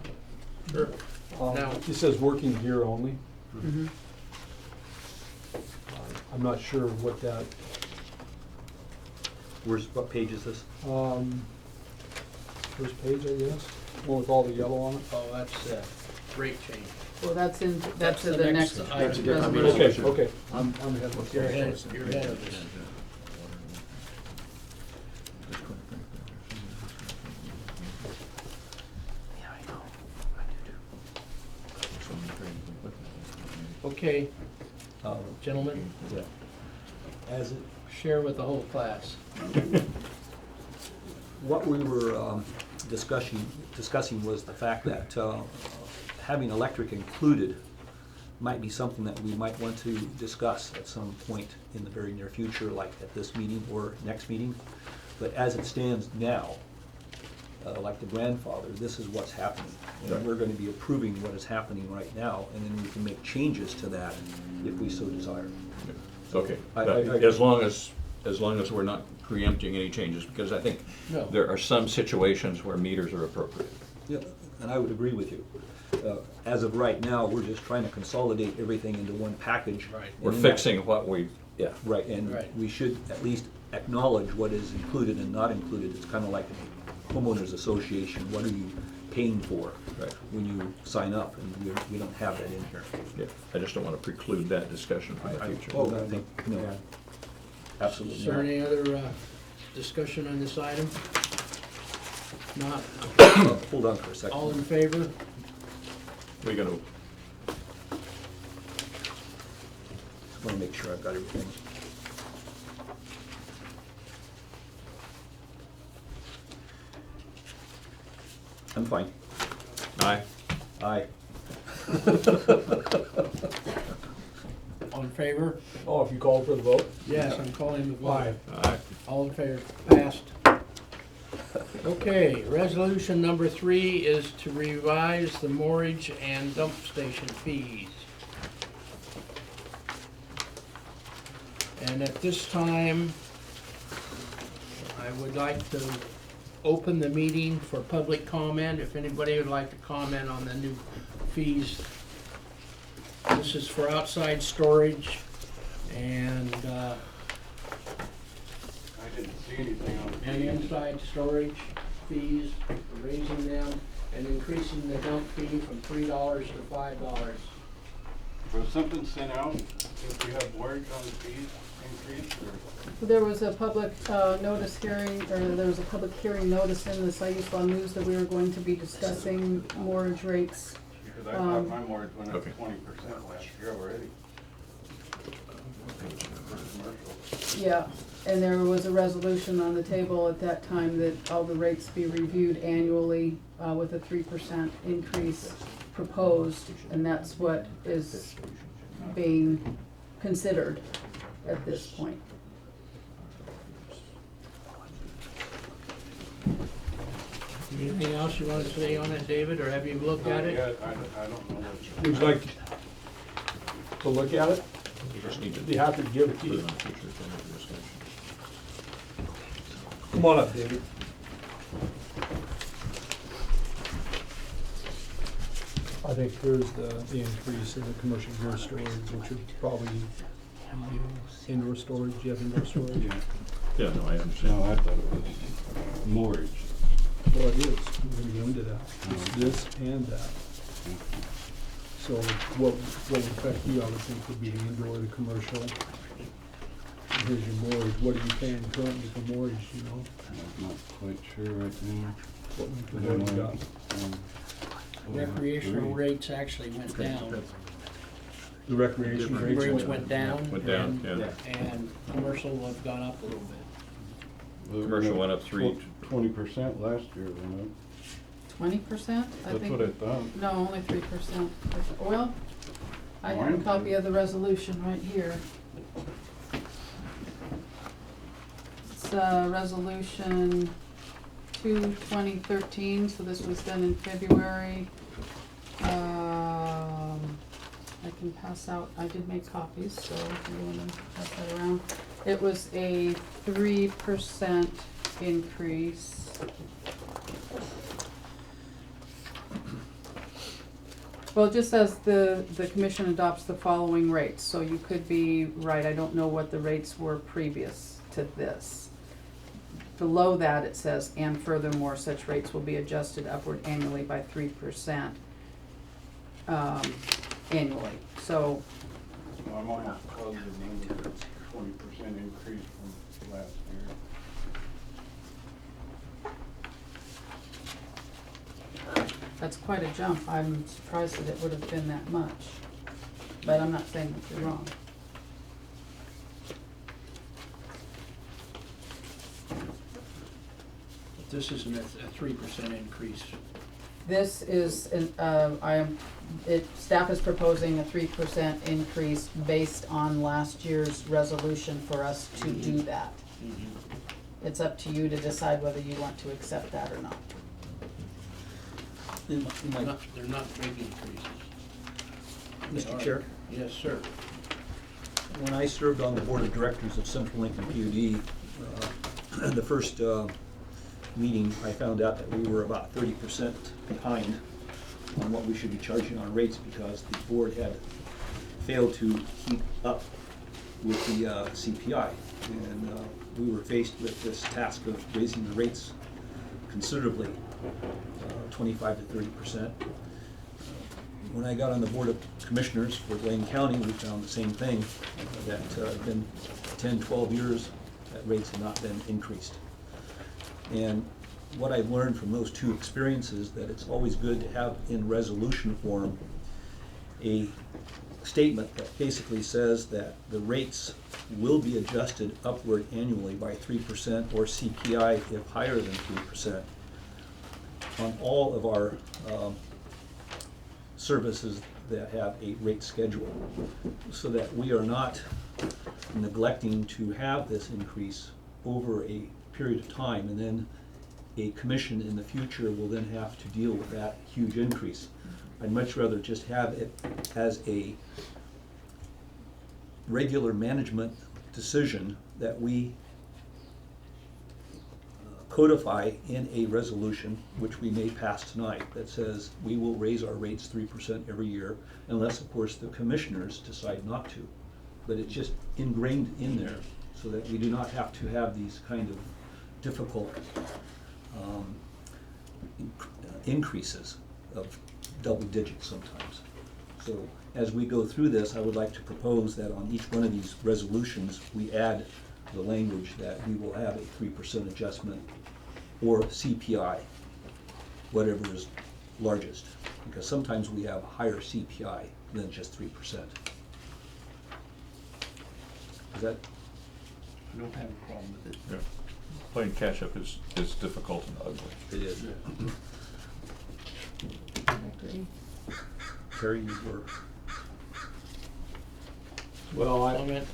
Sure. Now- It says working gear only. Mhm. I'm not sure what that, What page is this? first page, I guess, one with all the yellow on it. Oh, that's rate change. Well, that's in That's the the next next item. That's a different resolution. Okay, okay, I'm ahead of You're ahead, myself. you're ahead of this. Okay, gentlemen, Yeah. As it, share with the whole class. What we were discussing was the fact that having electric included might be something that we might want to discuss at some point in the very near future, like at this meeting or next meeting. But as it stands now, like the grandfather, this is what's happening. And we're going to be approving what is happening right now, and then we can make changes to that if we so desire. Okay, I- as long as we're not preempting any changes, because I think No. there are some situations where meters are appropriate. Yeah, and I would agree with you. As of right now, we're just trying to consolidate everything into one package. Right. We're And then fixing what we, yeah. Right, and Right. we should at least acknowledge what is included and not included. It's kind of like a homeowners association. What are you paying for Right. when you sign up? And we don't have that in here. Yeah, I just don't want to preclude that discussion for the future. Oh, I think, no, Is absolutely there not. any other discussion on this item? Not, Hold on for a second. all in favor? We're gonna, Just want to make sure I've got everything. I'm fine. aye, Aye. All in favor? oh, if you call for the vote? Yes, I'm calling the vote. aye. All in favor, passed. Okay, resolution number 3 is to revise the moorage and dump station fees. And at this time, I would like to open the meeting for public comment, if anybody would like to comment on the new fees. This is for outside storage, and I didn't see anything on and inside storage fees, raising them and increasing the dump fee from $3 to $5. Was something sent out, if you have word on the fees increase, or? There was a public notice hearing, or there was a public hearing notice in the Siuslaw News that we were going to be discussing mortgage rates. Because I thought my mortgage went up Okay. 20% last year already. For commercial. Yeah, and there was a resolution on the table at that time that all the rates be reviewed annually with a 3% increase proposed, and that's what is being considered at this point. Anything else you want to say on it, David, or have you looked at it? Yeah, I don't know what. Would you like to look at it? We just need to Be happy to give it to put you. it on future agenda discussion. Come on up, David. I think there's the increase in the commercial gear storage, which would probably indoor storage, you have indoor storage? Yeah, no, I understand. I thought it was mortgage. Well, it is, we're gonna go into that, it's this and that. So what would affect you, I would think, would be the indoor, the commercial, here's your mortgage, what are you paying currently for mortgage, you know? I'm not quite sure right now. What you got? Recreational rates actually went down. The recreation rates. Rates went down. Went down, and- yeah. And commercial have gone up a little bit. Commercial went up 20% last year, wasn't 20%, I it? think? That's what I thought. No, only 3%. Well, I have a Mine? copy of the resolution right here. It's resolution 2/2013, so this was done in February. I can pass out, I did make copies, so if you wanna pass that around. It was a 3% increase. Well, it just says the commission adopts the following rates, so you could be right, I don't know what the rates were previous to this. Below that, it says, and furthermore, such rates will be adjusted upward annually by 3%, annually, so, I might have closed the number, 20% increase from last year. that's quite a jump, I'm surprised that it would have been that much. But I'm not saying that you're wrong. This isn't a 3% increase. This is, staff is proposing a 3% increase based on last year's resolution for us to do that. It's up to you to decide whether you want to accept that or not. They're not big increases. They Mr. are. Chair, Yes, sir. when I served on the board of directors of Central Lincoln PUD, the first meeting, I found out that we were about 30% behind on what we should be charging on rates because the board had failed to keep up with the CPI. And we were faced with this task of raising the rates considerably, 25 to 30%. When I got on the Board of Commissioners for Lane County, we found the same thing, that been 10, 12 years that rates have not been increased. And what I've learned from those two experiences, that it's always good to have in resolution form a statement that basically says that the rates will be adjusted upward annually by 3% or CPI if higher than 3% on all of our services that have a rate schedule, so that we are not neglecting to have this increase over a period of time, and then a commission in the future will then have to deal with that huge increase. I'd much rather just have it as a regular management decision that we codify in a resolution, which we may pass tonight, that says we will raise our rates 3% every year, unless, of course, the commissioners decide not to. But it's just ingrained in there, so that we do not have to have these kind of difficult increases of double digits sometimes. So as we go through this, I would like to propose that on each one of these resolutions, we add the language that we will have a 3% adjustment or CPI, whatever is largest, because sometimes we have higher CPI than just 3%. Is that? I don't have a problem with it. Yeah. Playing catch-up is difficult and ugly. It is. I agree. Terry, you were. Well, Comment?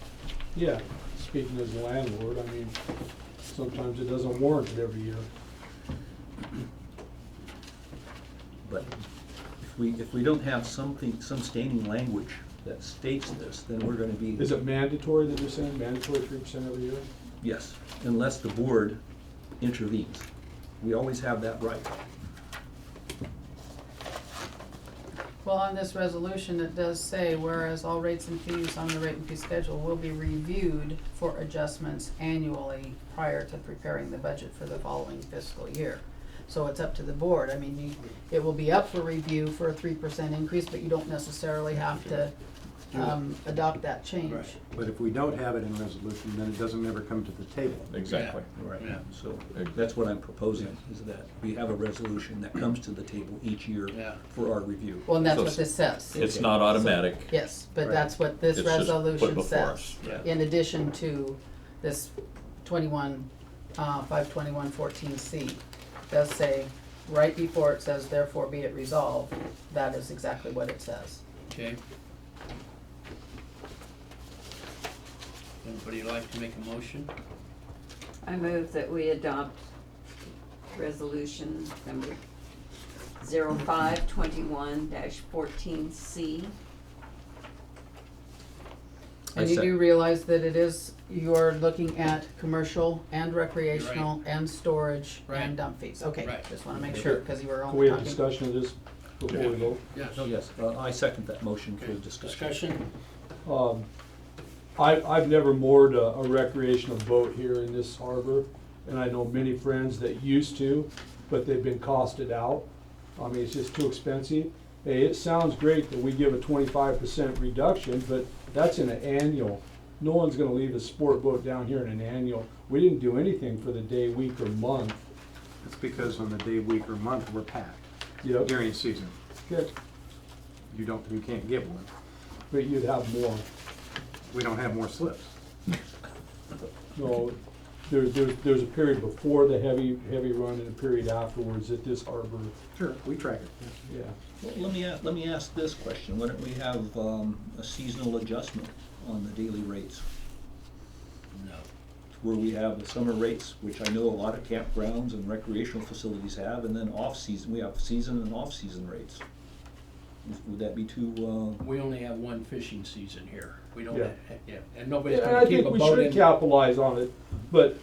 yeah, speaking as a landlord, I mean, sometimes it doesn't warrant it every year. But if we don't have some standing language that states this, then we're gonna be. Is it mandatory that you're saying, mandatory 3% every year? Yes, unless the board intervenes. We always have that right. Well, on this resolution, it does say, whereas all rates and fees on the rate and fee schedule will be reviewed for adjustments annually prior to preparing the budget for the following fiscal year. So it's up to the board. I mean, it will be up for review for a 3% increase, but you don't necessarily have to adopt that change. Right. But if we don't have it in resolution, then it doesn't ever come to the table. Exactly. Right, Yeah. so that's what I'm proposing, is that we have a resolution that comes to the table each year Yeah. for our review. Well, and that's So what this says. It's not automatic. Yes, but Right. that's what this It's just put resolution before says. us. Yeah. In addition to this 521.14C, does say, right before it says, therefore be it resolved, that is exactly what it says. Okay. Anybody like to make a motion? I move that we adopt resolution number 0521-14C. And you do realize that it is, you're looking at commercial and recreational and storage Right. and dump fees. Okay, Right. just wanna make sure, cause you were Can only we have talking. discussion of this before we vote? Yes. Oh, yes, I second that motion for Okay. discussion. Discussion? I've never moored a recreational boat here in this harbor, and I know many friends that used to, but they've been costed out. I mean, it's just too expensive. Hey, it sounds great that we give a 25% reduction, but that's in an annual. No one's gonna leave a sport boat down here in an annual. We didn't do anything for the day, week, or month. It's because on the day, week, or month, we're packed Yep. during the season. Okay. You can't get one. But you'd have more. We don't have more slips. No, there's a period before the heavy run and a period afterwards at this harbor, Sure, we track it. yeah. Well, let me ask this question, why don't we have, a seasonal adjustment on the daily rates? No. Where we have the summer rates, which I know a lot of campgrounds and recreational facilities have, and then off-season, we have season and off-season rates. Would that be too, We only have one fishing season here. We don't Yeah. have, yeah, and nobody's Yeah, I gonna keep think a we boat should in. capitalize on it, but,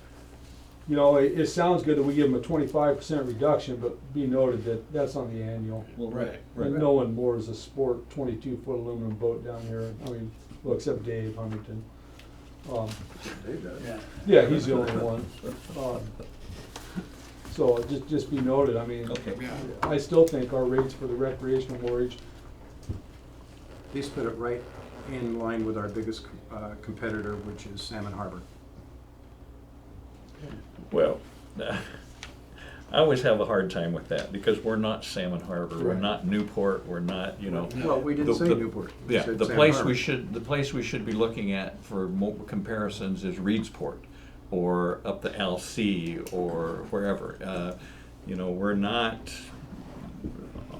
you know, it sounds good that we give them a 25% reduction, but be noted that that's on the annual. well, Right. right, No one moors a sport 22-foot aluminum boat down here, I mean, well, except Dave Huntington. Yeah. Yeah, he's the only one. So just be noted, I mean, okay. Yeah. I still think our rates for the recreational moorage, These put it right in line with our biggest competitor, which is Salmon Harbor. Well, I always have a hard time with that because we're not Salmon Harbor, we're Right. not Newport, we're not, you know. No. Well, we didn't The- say the- Newport. We Yeah, said the Salmon place Harbor. the place we should be looking at for comparisons is Reedsport or up the LC or wherever. You know, we're not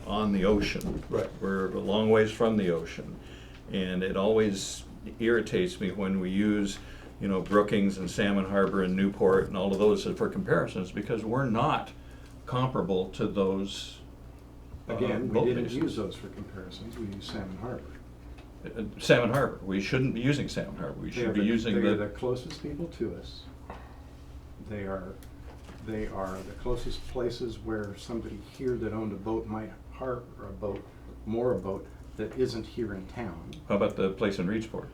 on the ocean. Right. We're a long ways from the ocean. And it always irritates me when we use, you know, Brookings and Salmon Harbor and Newport and all of those for comparisons because we're not comparable to those Again, we boat didn't bases. use those for comparisons, we used Salmon Harbor. Salmon Harbor. We shouldn't be using Salmon Harbor. We They are should be the- using They are the the, closest people to us. They are the closest places where somebody here that owned a boat might harbor a boat, moor a boat that isn't here in town. how about the place in Reedsport?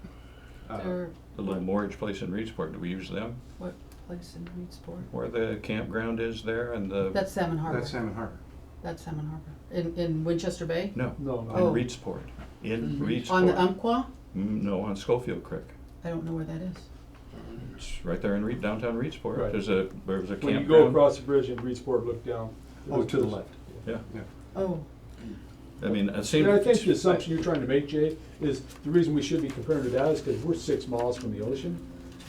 Or The little moorage place in Reedsport. Do we use them? what place in Reedsport? Where the campground is there and the. That's Salmon Harbor. That's Salmon Harbor. That's Salmon Harbor. In Winchester Bay? No, no, in no. Oh. Reedsport. In Reedsport. On the Umpqua? No, on Schofield Creek. I don't know where that is. It's right there in downtown Reedsport. Right. There's a campground. When you go across the bridge in Reedsport, look down. Oh, to the left. Yeah. Yeah. Oh, I mean, it seems. And I think the assumption you're trying to make, Jay, is the reason we should be comparing to that is because we're 6 miles from the ocean.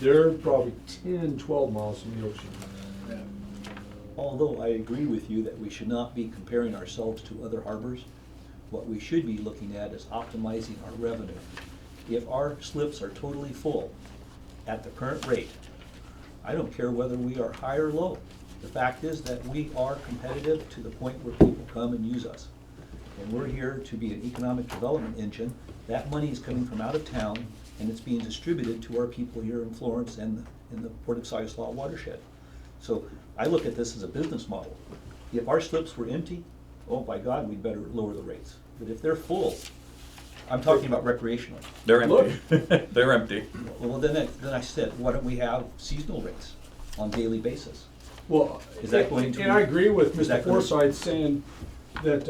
They're probably 10, 12 miles from the ocean. Although I agree with you that we should not be comparing ourselves to other harbors, what we should be looking at is optimizing our revenue. If our slips are totally full at the current rate, I don't care whether we are high or low. The fact is that we are competitive to the point where people come and use us. And we're here to be an economic development engine. That money is coming from out of town and it's being distributed to our people here in Florence and in the Port of Siuslaw watershed. So I look at this as a business model. If our slips were empty, oh by God, we'd better lower the rates. But if they're full, I'm talking about recreational. They're empty. They're empty. Well, then I said, why don't we have seasonal rates on daily basis? Well, Is that going to and I be- agree with is Mr. that gonna- Forsythe saying that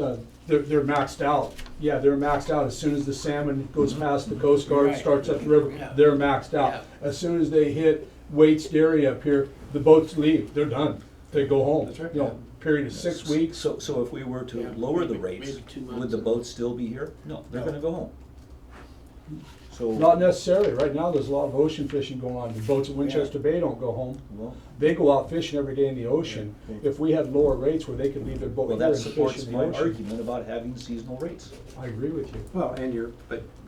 They're maxed out. Yeah, they're maxed out. As soon as the salmon goes past the Coast Guard, Right. starts up the river, Yeah. they're maxed out. Yeah. As soon as they hit Waite's Dairy up here, the boats leave. They're done. They go home. That's right. You know, period of 6 weeks. So if we were to Yeah, lower the maybe- rates, maybe 2 would months. the boats still be here? No, they're gonna go home. So. Not necessarily. Right now, there's a lot of ocean fishing going on. The boats at Winchester Bay don't go home. Well, They go out fishing every day in the ocean. Yeah. If we had lower rates where they could leave their boat well, here that and fish supports in the my ocean. argument about having seasonal rates. I agree with you. Well, and I your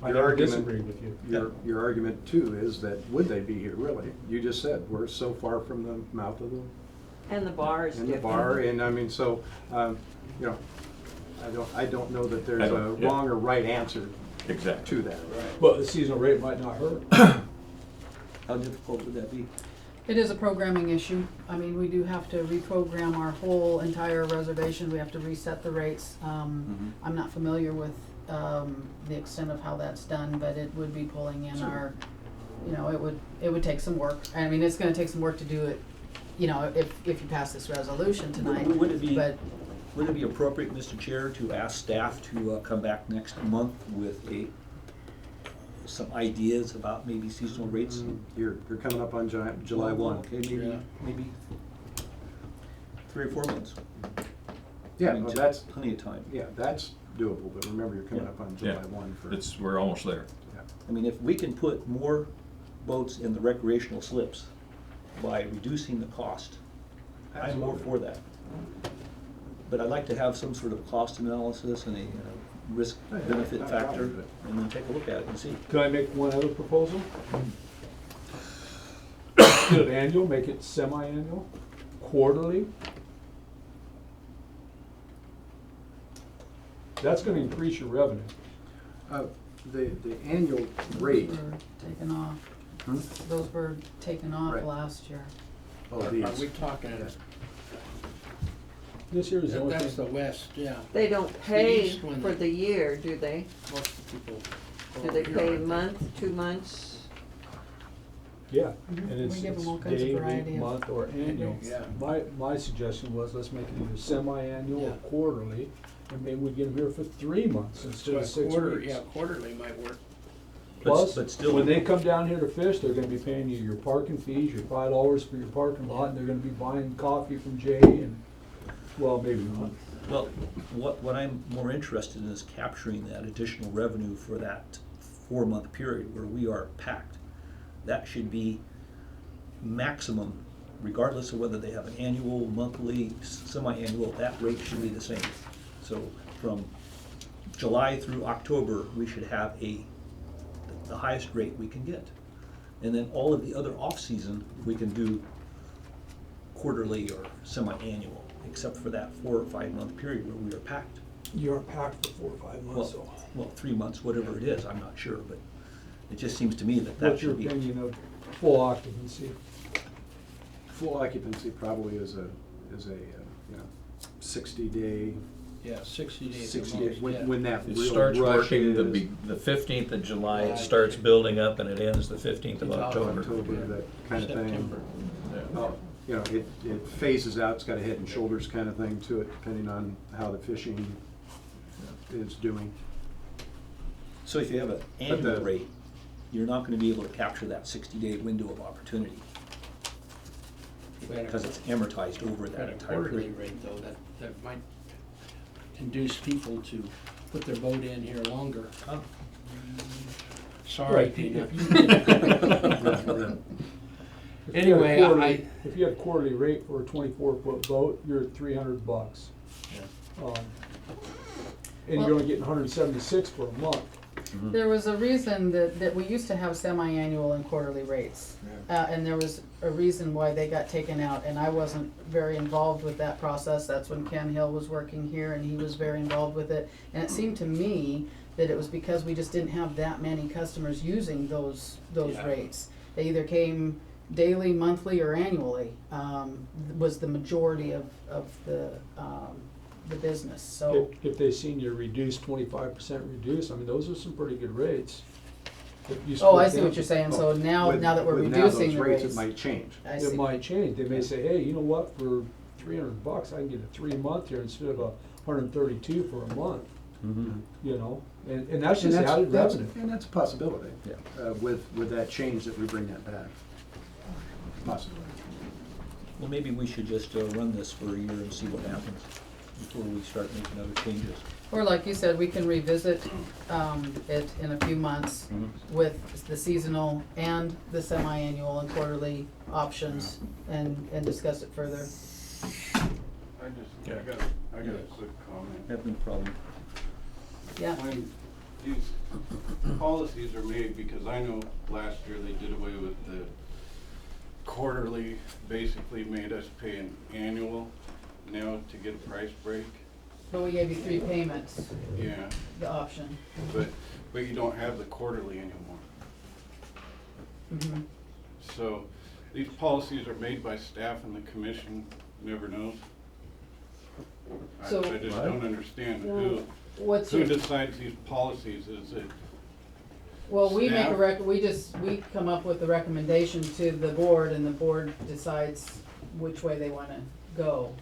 never argument, disagreed with you. your argument too is that would they be here really? You just said, we're so far from the mouth of the, And the bar is and the different. bar, and I mean, so, you know, I don't know that there's I a don't- yeah. wrong or right answer Exactly. to that. But the seasonal rate might not hurt. How difficult would that be? It is a programming issue. I mean, we do have to reprogram our whole entire reservation. We have to reset the rates. I'm not familiar with the extent of how that's done, but it would be pulling in our, you know, it would take some work. I mean, it's gonna take some work to do it, you know, if you pass this resolution tonight. Would it be, But would it be appropriate, Mr. Chair, to ask staff to come back next month with some ideas about maybe seasonal rates? You're coming up on July 1. Okay, maybe 3 or 4 months. Yeah, I mean, well, ju- that's, plenty of time. yeah, that's doable, but remember, you're coming Yeah. up on July Yeah. 1 for. We're almost there. I mean, if we can put more boats in the recreational slips by reducing the cost, I'm more for that. But I'd like to have some sort of cost analysis and a risk-benefit Not a factor, problem, and then take a look at it and see. Can I make one other proposal? Instead of annual, make it semi-annual, quarterly. That's gonna increase your revenue. The annual rate, those were taken off. Hmm? Those were taken off Right. last year. oh, Are these, we talking, This year is the only that's the thing. west, yeah. They don't the pay east one for that- the year, do they? Most of the people. go Do they over pay here, a aren't month, 2 months? Yeah, Mhm. and it's We give them all kinds day, of variety week, of month, or annual. Yeah. My suggestion was, let's make it either semi-annual or Yeah. quarterly, and maybe we get them here for 3 months they? instead of So a 6 quarter, weeks. yeah, quarterly might work. Plus, But still- when they come down here to fish, they're gonna be paying you your parking fees, your $5 for your parking lot, and they're gonna be buying coffee from Jay and, well, maybe not. Well, what I'm more interested in is capturing that additional revenue for that 4-month period where we are packed. That should be maximum, regardless of whether they have an annual, monthly, semi-annual, that rate should be the same. So from July through October, we should have the highest rate we can get. And then all of the other off-season, we can do quarterly or semi-annual, except for that 4 or 5 month period where we are packed. You're packed for 4 or 5 months, so. Well, 3 months, whatever it is, I'm not sure, but it just seems to me that that What's your should be. opinion of full occupancy? full occupancy probably is a, you know, 60-day, Yeah, 60 days. at 60 most, days, yeah. when that It real starts rush working is. the 15th of July, it Right. starts building up, and it ends the 15th of It's October. October, that kind of thing. September. Yeah. Oh, you know, it phases out, it's got a head and shoulders kind of thing to it, depending on how the fishing is doing. So if you have an But annual the- rate, you're not gonna be able to capture that 60-day window of opportunity. Better. Because it's amortized over At that a entire quarterly period. rate though, that might induce people to put their boat in here longer. Oh. Sorry, Right, Tina. if you- Anyway, If you had a quarterly rate for a 24-foot boat, you're at $300. And you're Well- only getting 176 for a month. There was a reason that we used to have semi-annual and quarterly rates. And there was a reason why they got taken out, and I wasn't very involved with that process. That's when Ken Hill was working here, and he was very involved with it. And it seemed to me that it was because we just didn't have that many customers using those Yeah. rates. They either came daily, monthly, or annually, was the majority of the business, so. If they seen you reduce 25% reduce, I mean, those are some pretty good rates. If you Oh, I split see them, what you're saying, so now With- that we're with reducing those the rates, rates. it might change. I It see. might change. They may say, hey, you know what, for $300, I can get a 3-month here instead of a 132 for a month, Mhm. you know, and that's And just added revenue. And that's a possibility. Yeah. With that change that we bring that back. Possibility. Well, maybe we should just run this for a year and see what happens before we start making other changes. Or like you said, we can revisit it in a few months with the seasonal and the semi-annual and quarterly options and discuss it further. Yeah. I got a quick comment. Have no problem. Yeah, When these policies are made, because I know last year they did away with the quarterly, basically made us pay an annual now to get a price break. but we gave you 3 payments, Yeah, the option. but you don't have the quarterly anymore. Mhm. So these policies are made by staff and the commission never knows. So- I just don't understand What's who your, decides these policies. Is it well, we make a staff? we come up with the recommendation to the board and the board decides which way they wanna go.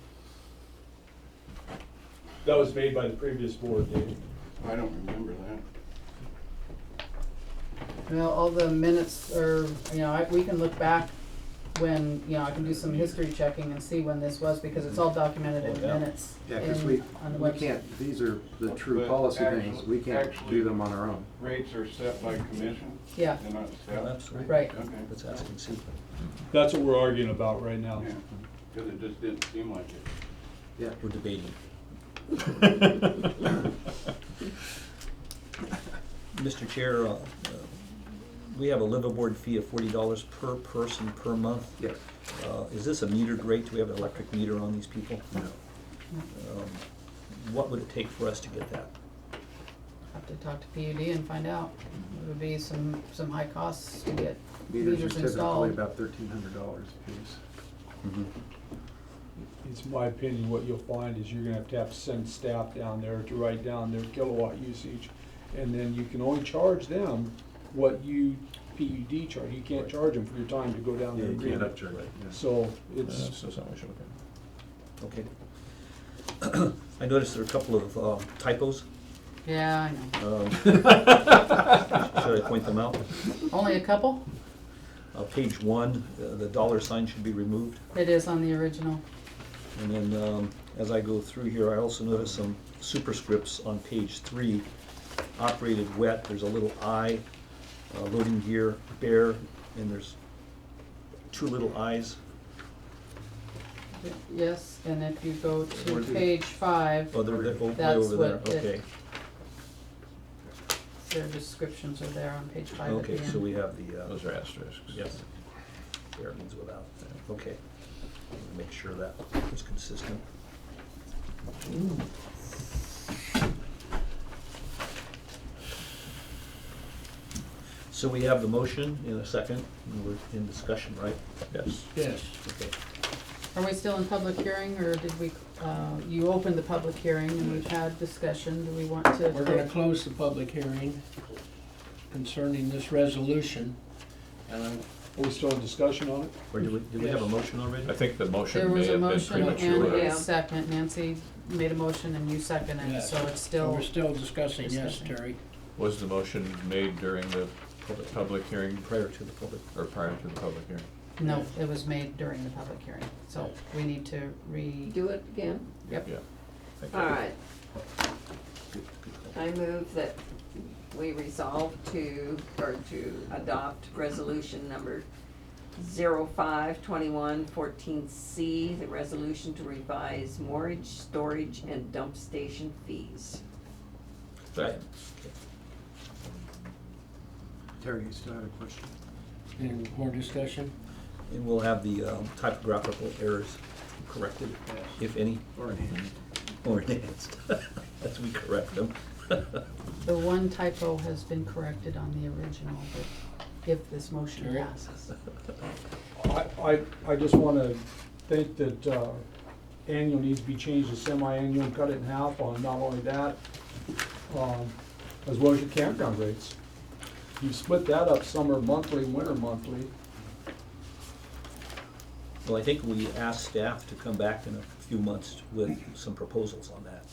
That was made by the previous board, Dave. I don't remember that. Well, all the minutes are, you know, we can look back when, you know, I can do some history checking and see when this was, because it's all documented in Yeah. minutes. Yeah, because on the we website. can't, these are the true But policy actually- things. We can't do them on our own. Rates are set by commission? Yeah, They're not Well, set? absolutely. right. Okay. Let's ask and see. That's what we're arguing about right now. Yeah, because it just didn't seem like it. Yeah. We're debating. Mr. Chair, we have a liveaboard fee of $40 per person per month. Yes. Is this a metered rate? Do we have an electric meter on these people? No. What would it take for us to get that? Have to talk to PUD and find out. It would be some high costs to get Meters are meters typically installed. about $1,300 a piece. It's my opinion, what you'll find is you're gonna have to send staff down there to write down their kilowatt usage. And then you can only charge them what you PUD charge. You can't charge them for your time to go down there and read it. upcharge it. Yeah. So it's, So something we should look at. Okay. I noticed there are a couple of typos. Yeah, I know. Should I point them out? Only a couple? Page 1, the dollar sign should be removed. It is on the original. And then, as I go through here, I also noticed some superscripts on page 3. Operated wet, there's a little I, loading gear, bear, and there's 2 little I's. Yes, and if you go to Where's the- page 5, Oh, they're way That's over there, what it- okay. their descriptions are there on page 5 at the Okay, end. so we have the, Those are asterisks. yes. There means without, okay. Make sure that is consistent. So we have the motion in a second, and we're in discussion, right? Yes. Yes. Okay. Are we still in public hearing, or did we, you opened the public hearing and we've had discussion, do we want to? We're gonna close the public hearing concerning this resolution. are we still in discussion on it? Or do we have a motion already? I think the There motion was may a have been motion and premature. a Yeah. second, Nancy made a motion and you seconded, Yes. so it's So still, we're still discussing, yes, Discussing. Terry? Was the motion made during the public hearing Prior to the public. or prior to the public hearing? no, it was made during the public hearing, so we need to Do it again? yep. Yeah. Thank you. All right. I move that we resolve to adopt resolution number 05-21-14C, the resolution to revise mortgage, storage, and dump station fees. Second. Terry, you still had a question? Any more discussion? And we'll have the typographical errors corrected, if any, Or enhanced? or enhanced, as we correct them. The one typo has been corrected on the original, but if this motion Terry? passes. I just wanna think that, annual needs to be changed to semi-annual and cut it in half on not only that, as well as your campground rates. You split that up, summer monthly, winter monthly. Well, I think we asked staff to come back in a few months with some proposals on that.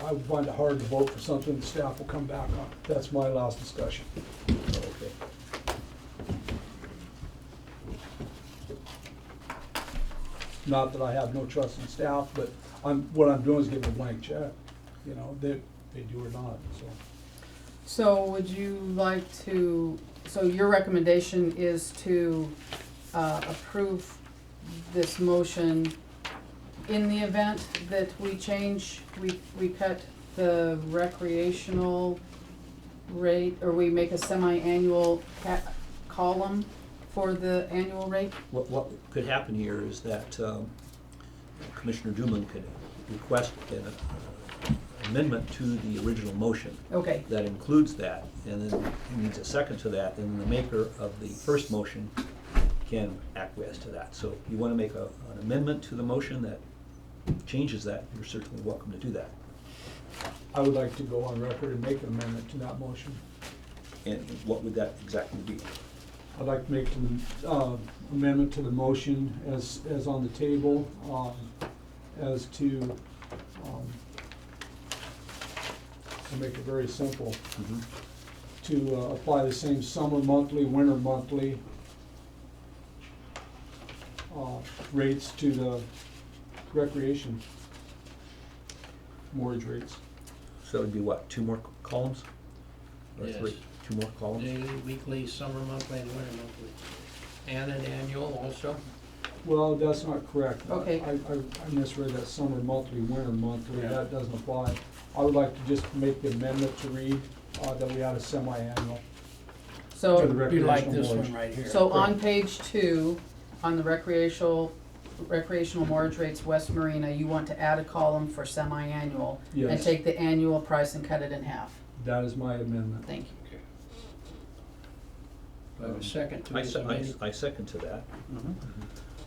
I find it hard to vote for something the staff will come back on. That's my last discussion. Okay. Not that I have no trust in staff, but what I'm doing is giving a blank check, you know, they do or not, so. So would you like to, so your recommendation is to approve this motion in the event that we change, we cut the recreational rate, or we make a semi-annual column for the annual rate? What could happen here is that Commissioner Duman could request an amendment to the original motion Okay, that includes that, and then he needs a second to that, and the maker of the first motion can acquiesce to that. So if you want to make an amendment to the motion that changes that, you're certainly welcome to do that. I would like to go on record and make an amendment to that motion. And what would that exactly be? I'd like to make an amendment to the motion as on the table, as to, to make it very simple, to apply the same summer monthly, winter monthly rates to the recreation mortgage rates. So it'd be what, 2 more columns? Or Yes. 3? 2 more columns? Daily, weekly, summer monthly, and winter monthly. And an annual also? Well, that's not correct. Okay. I misread that summer monthly, winter monthly, Yeah. that doesn't apply. I would like to just make the amendment to read that we add a semi-annual so. to the Be like recreational this mortgage. one right here. So on page 2, on the recreational mortgage rates, West Marina, you want to add a column for semi-annual and Yes. take the annual price and cut it in half. That is my amendment. Thank you. Do I have a second to I this se- amendment? I second to that.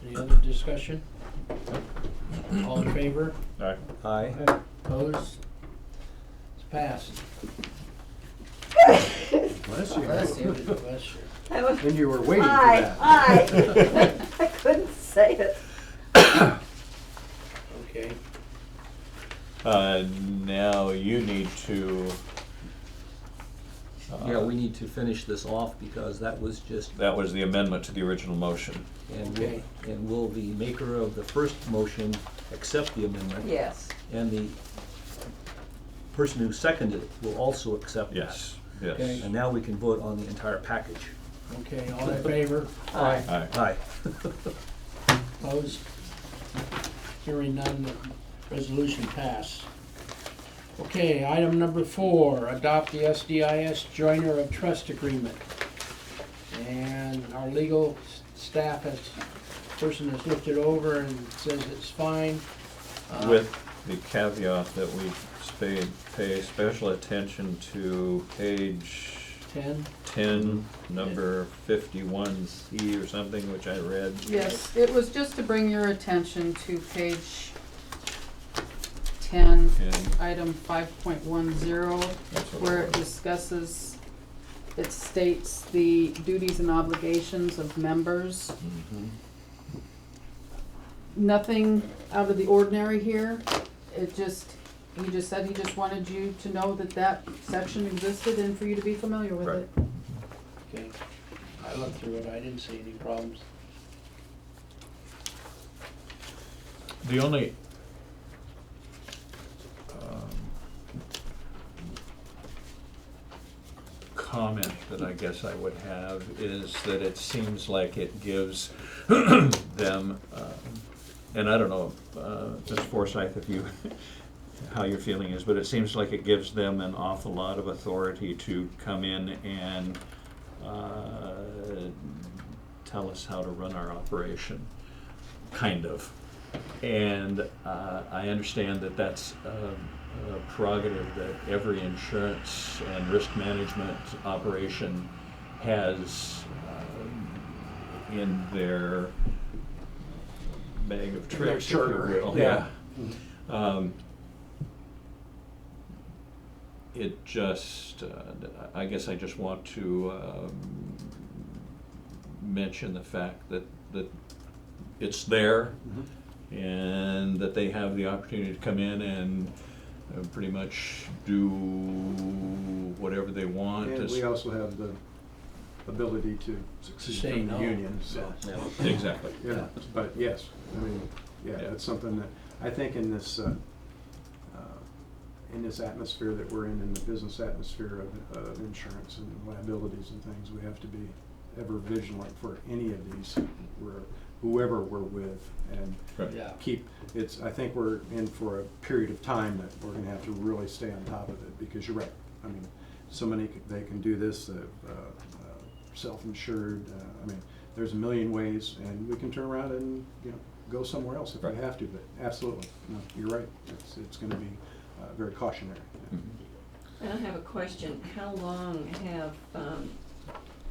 Any other discussion? All in favor? Aye. Aye. Opposed? It's passed. Bless you. Bless you. Bless you. I was- And you were waiting for Aye, that. aye. I couldn't say it. Okay. Now you need to. Yeah, we need to finish this off because that was just, That was the amendment to the original motion. Okay. will the maker of the first motion accept the amendment? Yes. And the person who seconded it will also accept that? Yes, yes. Okay. And now we can vote on the entire package. Okay, all in favor? Aye. Aye. Aye. Opposed? Hearing none, the resolution passed. Okay, item number 4, adopt the SDIS joiner of trust agreement. And our legal staff person has looked it over and says it's fine. With the caveat that we pay special attention to page 10, number 51C or something, which I read. Yes, it was just to bring your attention to page 10, And item 5.10, that's what where it it was. discusses, it states the duties and obligations of members. Nothing out of the ordinary here. He just said he just wanted you to know that section existed and for you to be familiar with Right. it. Okay, I looked through it, I didn't see any problems. The only comment that I guess I would have is that it seems like it gives them, and I don't know, Ms. Forsythe, if you, how your feeling is, but it seems like it gives them an awful lot of authority to come in and tell us how to run our operation, kind of. And I understand that that's a prerogative that every insurance and risk management operation has in their bag of tricks, if you will. Yeah. It just, I guess I just want to mention the fact that it's there, and that they have the opportunity to come in and pretty much do whatever they want. And as- we also have the ability to succeed Say from the no. union, so. Exactly. Yeah, but yes, I mean, yeah, Yeah. that's something that, I think in this atmosphere that we're in the business atmosphere of insurance and liabilities and things, we have to be ever vigilant for any of these, whoever we're with, and Right. Yeah. I think we're in for a period of time that we're gonna have to really stay on top of it, because you're right. I mean, so many, they can do this, self-insured, I mean, there's a million ways, and we can turn around and, go somewhere else if we Right. have to, but absolutely, no, you're right, it's gonna be very cautionary. And I have a question. How long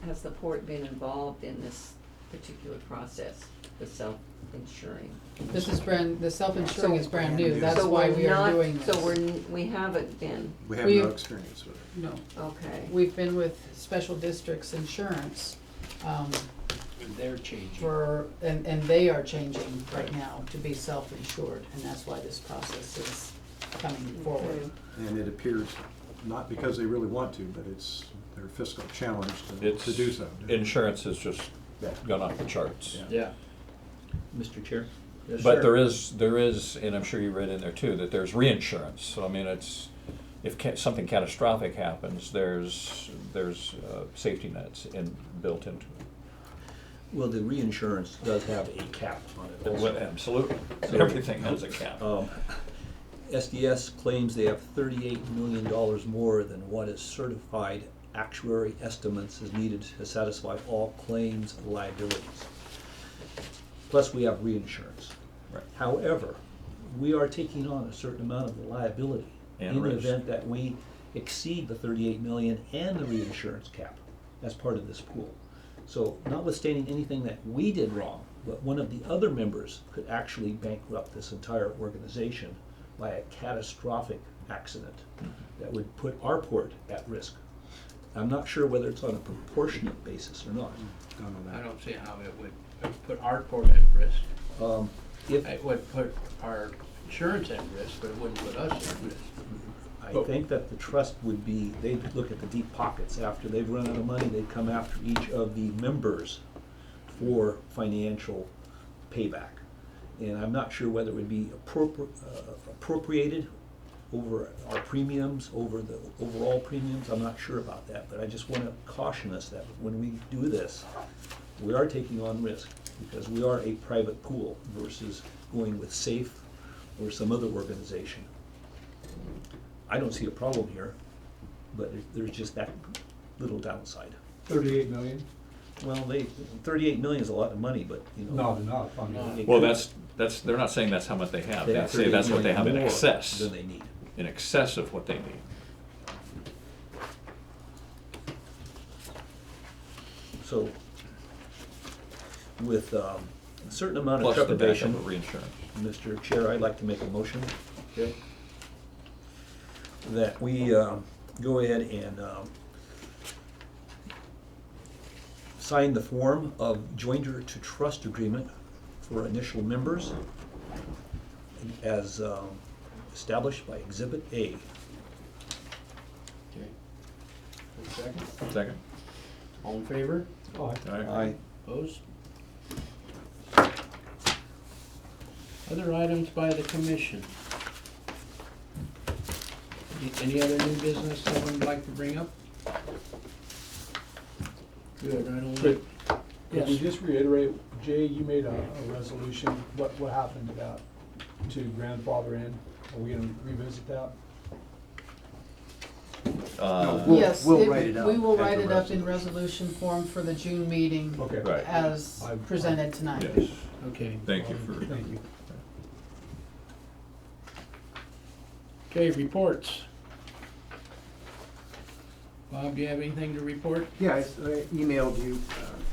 has the port been involved in this particular process, the self-insuring? The self-insuring is brand new, that's So why we're we are not- doing this. So we haven't been, We have We've- no experience with it. No, okay. we've been with Special Districts Insurance, They're changing. and they are changing right now to be self-insured, and that's why this process is coming forward. And it appears, not because they really want to, but it's their fiscal challenge to It's, do so. insurance has just Yeah. gone off the charts. Yeah. Mr. Chair? Yes, But sir. there is, and I'm sure you read in there too, that there's reinsurance. So I mean, if something catastrophic happens, there's safety nets built into it. Well, the reinsurance does have a cap on it. Well, absolutely. So- Everything has a cap. SDS claims they have $38 million more than what is certified actuary estimates is needed to satisfy all claims and liabilities. Plus, we have reinsurance. Right. However, we are taking on a certain amount of the liability And in the risk. event that we exceed the 38 million and the reinsurance cap as part of this pool. So notwithstanding anything that we did wrong, but one of the other members could actually bankrupt this entire organization by a catastrophic accident that would put our port at risk. I'm not sure whether it's on a proportionate basis or not. Don't know I that. don't see how it would put our port at risk. If, It would put our insurance at risk, but it wouldn't put us at risk. I think that the trust would be, they'd look at the deep pockets. After they've run out of money, they'd come after each of the members for financial payback. And I'm not sure whether it would be appropriated over our premiums, over the overall premiums. I'm not sure about that, but I just want to caution us that when we do this, we are taking on risk because we are a private pool versus going with SAFE or some other organization. I don't see a problem here, but there's just that little downside. 38 million? Well, 38 million is a lot of money, but, No, they're not. I mean, it Well, could- they're not saying that's how much they have. they They have say that's what they 38 have in million more excess, than they need. in excess of what they need. So, with a certain amount of Plus the backup trepidation, of reinsurance. Mr. Chair, I'd like to make a motion, okay, that we go ahead and sign the form of joinder to trust agreement for initial members as established by Exhibit A. Okay. Second, Second? all in favor? oh, Aye. Opposed? Other items by the commission? Any other new business someone would like to bring up? Good, I don't Could like. could we Yes. just reiterate, Jay, you made a resolution, what happened to that, to grandfather in? Are we gonna revisit that? We'll- Yes, we'll write it we out will as a write it up in resolution. resolution form for the June meeting Okay. Right. as I- presented tonight. Yes. Okay. Thank you for. Thank you. Okay, reports. Bob, do you have anything to report? Yeah, I emailed you,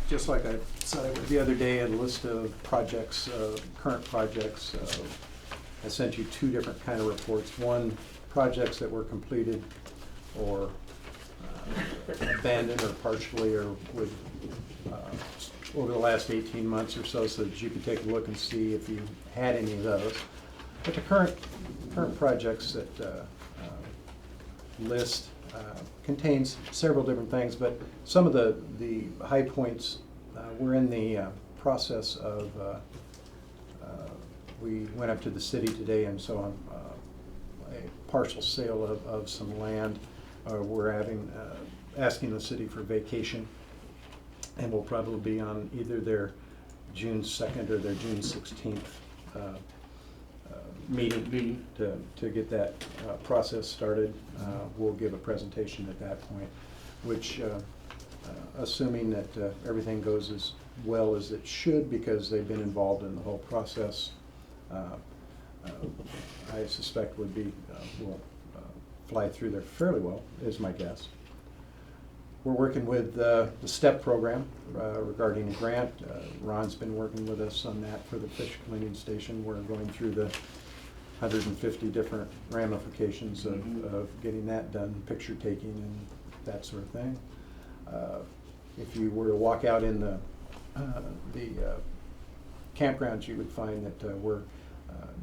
just like I said I would the other day, a list of projects, current projects. I sent you two different kind of reports. One, projects that were completed or abandoned or partially or with, over the last 18 months or so that you could take a look and see if you had any of those. But the current projects that list contains several different things, but some of the high points, we're in the process of, we went up to the city today and so on a partial sale of some land. We're asking the city for vacation, and we'll probably be on either their June 2nd or their June 16th meeting to get that process started. We'll give a presentation at that point, which, assuming that everything goes as well as it should, because they've been involved in the whole process, I suspect will fly through there fairly well, is my guess. We're working with the STEP program regarding a grant. Ron's been working with us on that for the fish cleaning station. We're going through the 150 different ramifications of getting that done, picture taking and that sort of thing. If you were to walk out in the campgrounds, you would find that we're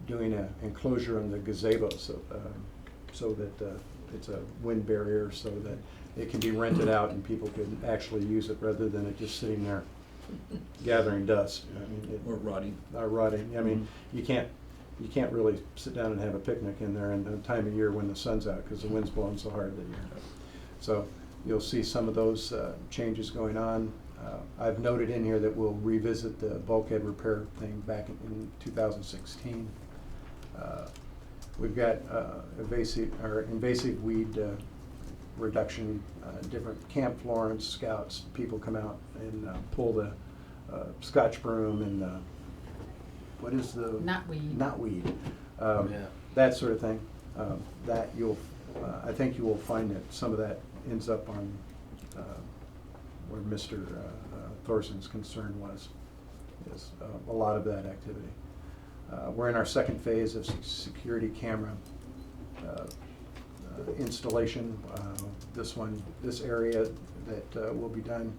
doing an enclosure on the gazebo so that it's a wind barrier so that it can be rented out and people can actually use it rather than it just sitting there gathering dust. I mean, Or rotting. Rotting. I mean, you can't really sit down and have a picnic in there in the time of year when the sun's out because the wind's blowing so hard that you're. So you'll see some of those changes going on. I've noted in here that we'll revisit the bulkhead repair thing back in 2016. We've got invasive weed reduction, different Camp Florence scouts. People come out and pull the Scotch broom and what is the knotweed, that sort of thing. That I think you will find that some of that ends up on where Mr. Thorson's concern was. Is a lot of that activity. We're in our second phase of security camera installation. This area that will be done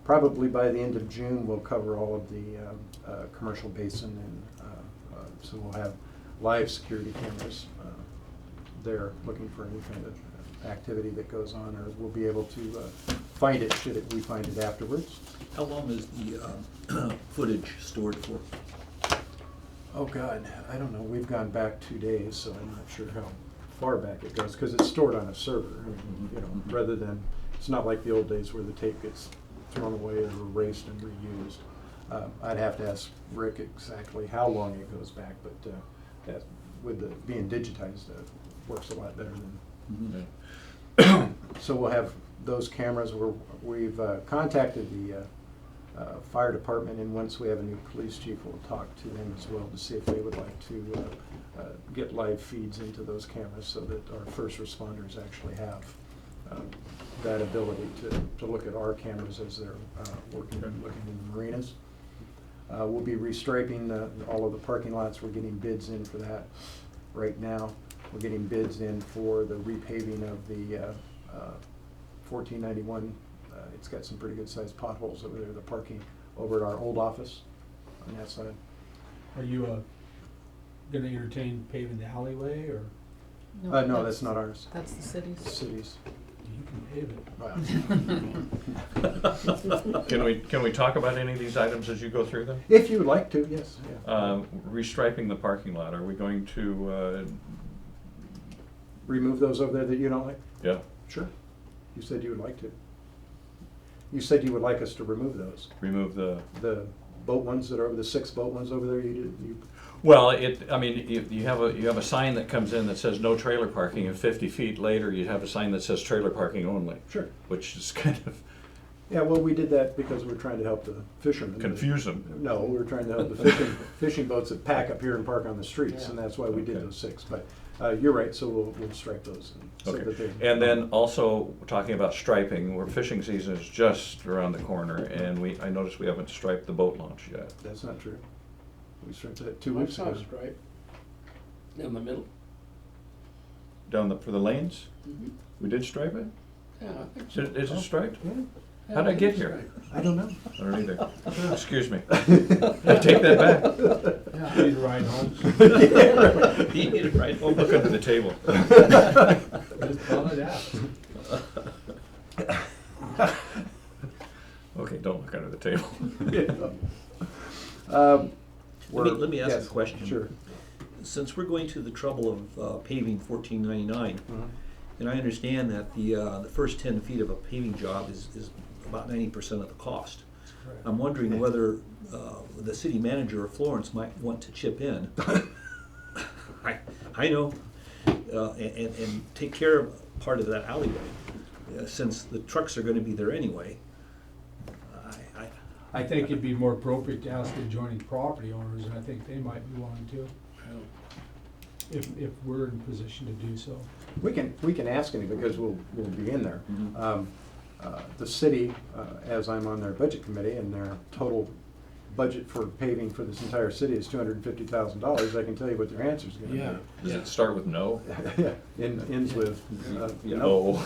probably by the end of June will cover all of the commercial basin, and so we'll have live security cameras there looking for any kind of activity that goes on, or we'll be able to find it should we find it afterwards. How long is the footage stored for? Oh God, I don't know. We've gone back 2 days, so I'm not sure how far back it goes because it's stored on a server. I mean, you know, rather than it's not like the old days where the tape gets thrown away or erased and reused. I'd have to ask Rick exactly how long it goes back, but that, with the being digitized, works a lot better than. So we'll have those cameras. We've contacted the fire department, and once we have a new police chief, we'll talk to them as well to see if they would like to get live feeds into those cameras so that our first responders actually have that ability to look at our cameras as they're looking in the marinas. We'll be restriping all of the parking lots. We're getting bids in for that right now. We're getting bids in for the repaving of the 1491. It's got some pretty good sized potholes over there, the parking over at our old office on that side. Are you gonna entertain paving the alleyway, or? No, that's not ours. That's the city's. The city's. You can pave it. Can we talk about any of these items as you go through them? If you would like to, yes. Yeah. Restriping the parking lot, are we going to, Remove those over there that you don't like? yeah, Sure. You said you would like to. You said you would like us to remove those. remove the, boat ones that are over, the 6 boat ones over there, you well, I mean, you have a sign that comes in that says no trailer parking, and 50 feet later, you have a sign that says trailer parking only. Sure. Which is kind of Yeah, well, we did that because we're trying to help the fishermen. confuse them. No, we're trying to help the fishing boats that pack up here and park on the streets, and that's why we did Okay. those 6. But you're right, so we'll strike those. So that Okay, they, and then also talking about striping, where fishing season is just around the corner, and I noticed we haven't striped the boat launch yet. That's not true. We striped that 2 weeks ago. Right. In the middle. For the lanes? We did stripe it? Yeah. Is it striped? How'd I get here? I don't know. I don't either. Excuse me. I take that back. You need a ride home. You need a ride home. Look under the table. Just Thought I'd ask. Okay, don't look under the table. Let me ask yes, a question. Sure. Since we're going to the trouble of paving 1499, Mhm. and I understand that the first 10 feet of a paving job is about 90% of the cost. Correct. I'm wondering whether the city manager of Florence might want to chip in. I know, and take care of part of that alleyway, since the trucks are gonna be there anyway. I think it'd be more appropriate to ask the adjoining property owners, and I think they might be willing to, if we're in position to do so. We can ask any because we'll be in there. Mhm. The city, as I'm on their budget committee, and their total budget for paving for this entire city is $250,000, I can tell you what their answer's gonna Yeah. Does it start with no? be. Yeah, ends with, No.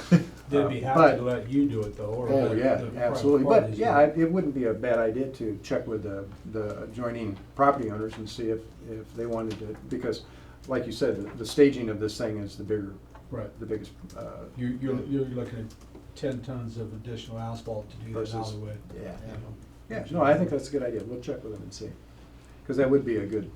They'd be happy but- to let you do it though, or Oh, let yeah, the private absolutely, but parties do yeah, it. it wouldn't be a bad idea to check with the adjoining property owners and see if they wanted to, because like you said, the staging of this thing is the Right. biggest, You're looking at 10 tons of additional asphalt to do that Versus- alleyway. yeah. you know. Yeah, no, I think that's a good idea, we'll check with them and see, because that would be a good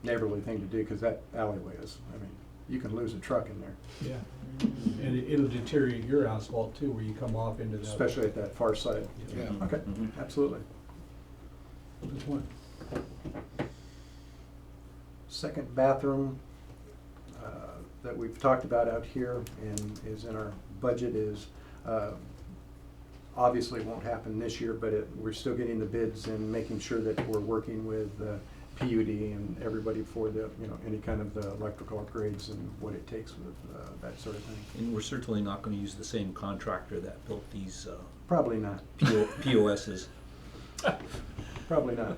neighborly thing to do, because that alleyway is, I mean, you can lose a truck in there, Yeah, and it'll deteriorate your asphalt too, where you come off into that. especially at that far side. Yeah. Okay, Mhm. absolutely. Good point. Second bathroom that we've talked about out here and is in our budget is, obviously won't happen this year, but we're still getting the bids and making sure that we're working with PUD and everybody for the, any kind of the electrical upgrades and what it takes with that sort of thing. And we're certainly not gonna use the same contractor that built these Probably not, POSs. probably not.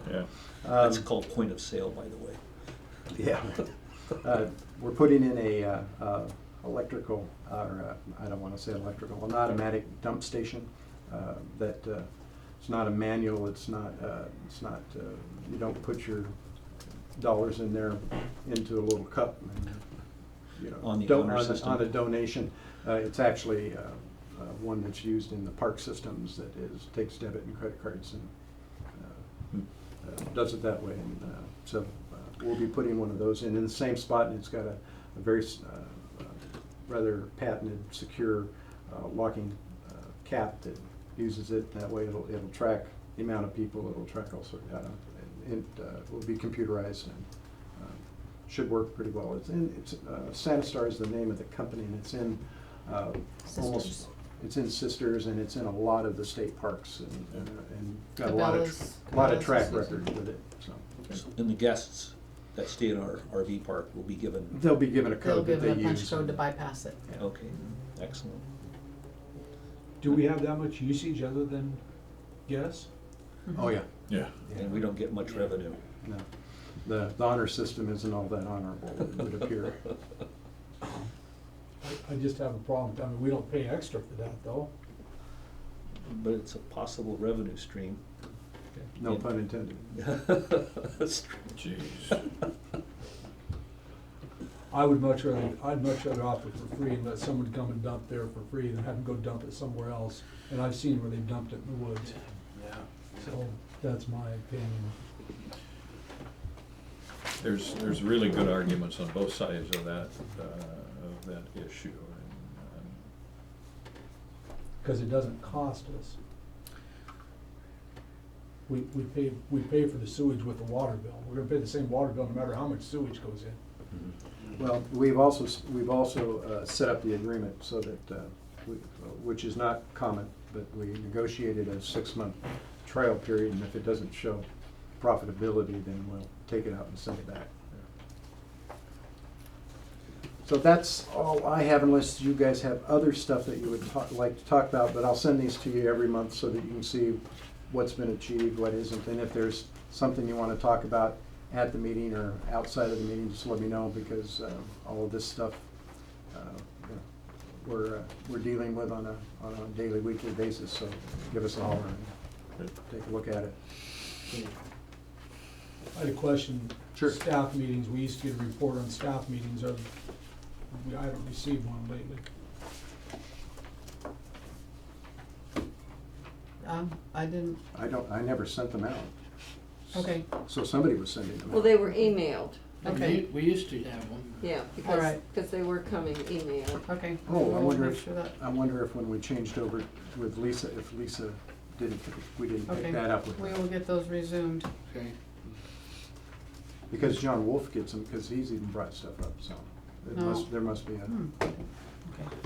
Yeah. That's called point of sale, by the way. Yeah. We're putting in a electrical, or I don't want to say electrical, an automatic dump station that it's not a manual, it's not, you don't put your dollars in there into a little cup and, On the don't- honor system. On a donation. It's actually one that's used in the park systems that takes debit and credit cards and does it that way. And so we'll be putting one of those in the same spot, and it's got a very rather patented, secure locking cap that uses it. That way it'll track the amount of people, it'll track all sorts of, it will be computerized and should work pretty well. Sanastar is the name of the company, and it's in almost, it's in Sisters, and it's in a lot of the state parks and got a lot of track record with it, so. And the guests that stay at our RV park will be given, They'll be given a They'll code that give they it a punch use. code to bypass it. Yeah. okay, excellent. Do we have that much usage other than guests? Oh, yeah. Yeah. And we don't get much revenue. No. The honor system isn't all that honorable, it would appear. I just have a problem, I mean, we don't pay extra for that though. But it's a possible revenue stream. No Yeah. pun intended. Jeez. I'd much rather offer it for free and let someone come and dump there for free than have them go dump it somewhere else. And I've seen where they've dumped it in the woods. Yeah. So that's my opinion. There's really good arguments on both sides of that issue. And, Because it doesn't cost us. We pay for the sewage with the water bill. We're gonna pay the same water bill no matter how much sewage goes in. Well, we've also set up the agreement so that, which is not common, but we negotiated a 6-month trial period, and if it doesn't show profitability, then we'll take it out and send it back. So that's all I have, unless you guys have other stuff that you would like to talk about, but I'll send these to you every month so that you can see what's been achieved, what isn't, and if there's something you want to talk about at the meeting or outside of the meeting, just let me know, because all of this stuff we're dealing with on a daily, weekly basis, so give us a holler and take a look at it. I had a question. Sure. Staff meetings, we used to get a report on staff meetings. I haven't received one lately. I didn't, I never sent them out. okay, So somebody was sending them out. Well, they were emailed, okay, We used to have them. yeah, All right. because they were coming emailed. okay. Oh, I We'll wonder make if, sure that- I wonder if when we changed over with Lisa, if Lisa didn't, we didn't Okay. pick that up with We her. will get those resumed. Okay. Because John Wolf gets them, because he's even brought stuff up, so No. there must be a, Hmm.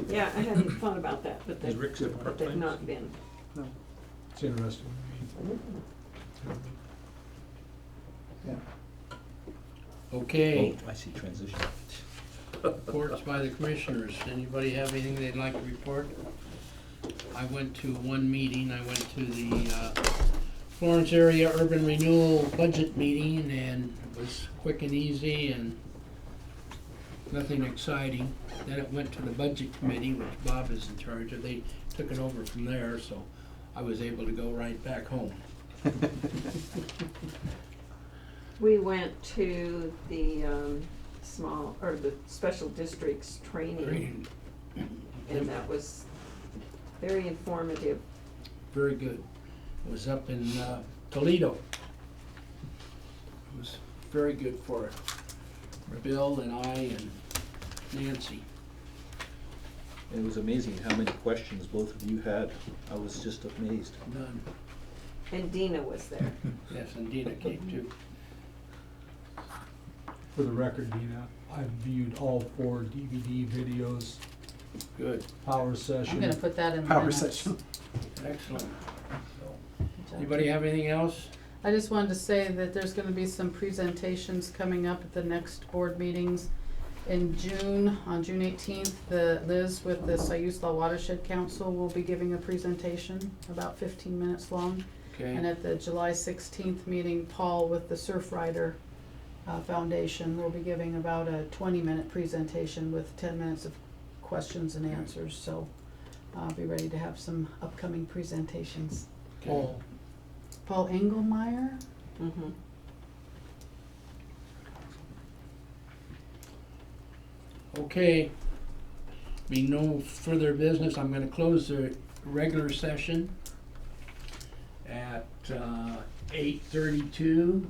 Yeah, I hadn't thought about that, but Is Rick a part-time? they've not been. no, It's interesting. yeah. Okay, Oh, I see transition. reports by the commissioners. Anybody have anything they'd like to report? I went to one meeting. I went to the Florence Area Urban Renewal Budget Meeting, and it was quick and easy and nothing exciting. Then it went to the Budget Committee, which Bob is in charge of. They took it over from there, so I was able to go right back home. We went to the the special districts training, and that was very informative. Very good. It was up in Toledo. It was very good for Bill and I and Nancy. It was amazing how many questions both of you had. I was just amazed. None. And Dina was there. Yes, and Dina came too. For the record, Dina, I've viewed all 4 DVD videos, Good. power I'm session. gonna put that in the Power minutes. session. Excellent. Anybody have anything else? I just wanted to say that there's gonna be some presentations coming up at the next board meetings. In June, on June 18th, Liz with the Siuslaw Watershed Council will be giving a presentation, about 15 minutes long. And Okay. at the July 16th meeting, Paul with the Surfrider Foundation will be giving about a 20-minute presentation with 10 minutes of questions and answers. So be ready to have some upcoming presentations. Paul. Paul Engelmeyer? Mm-hmm. Okay. Being no further business, I'm gonna close the regular session at 8:32.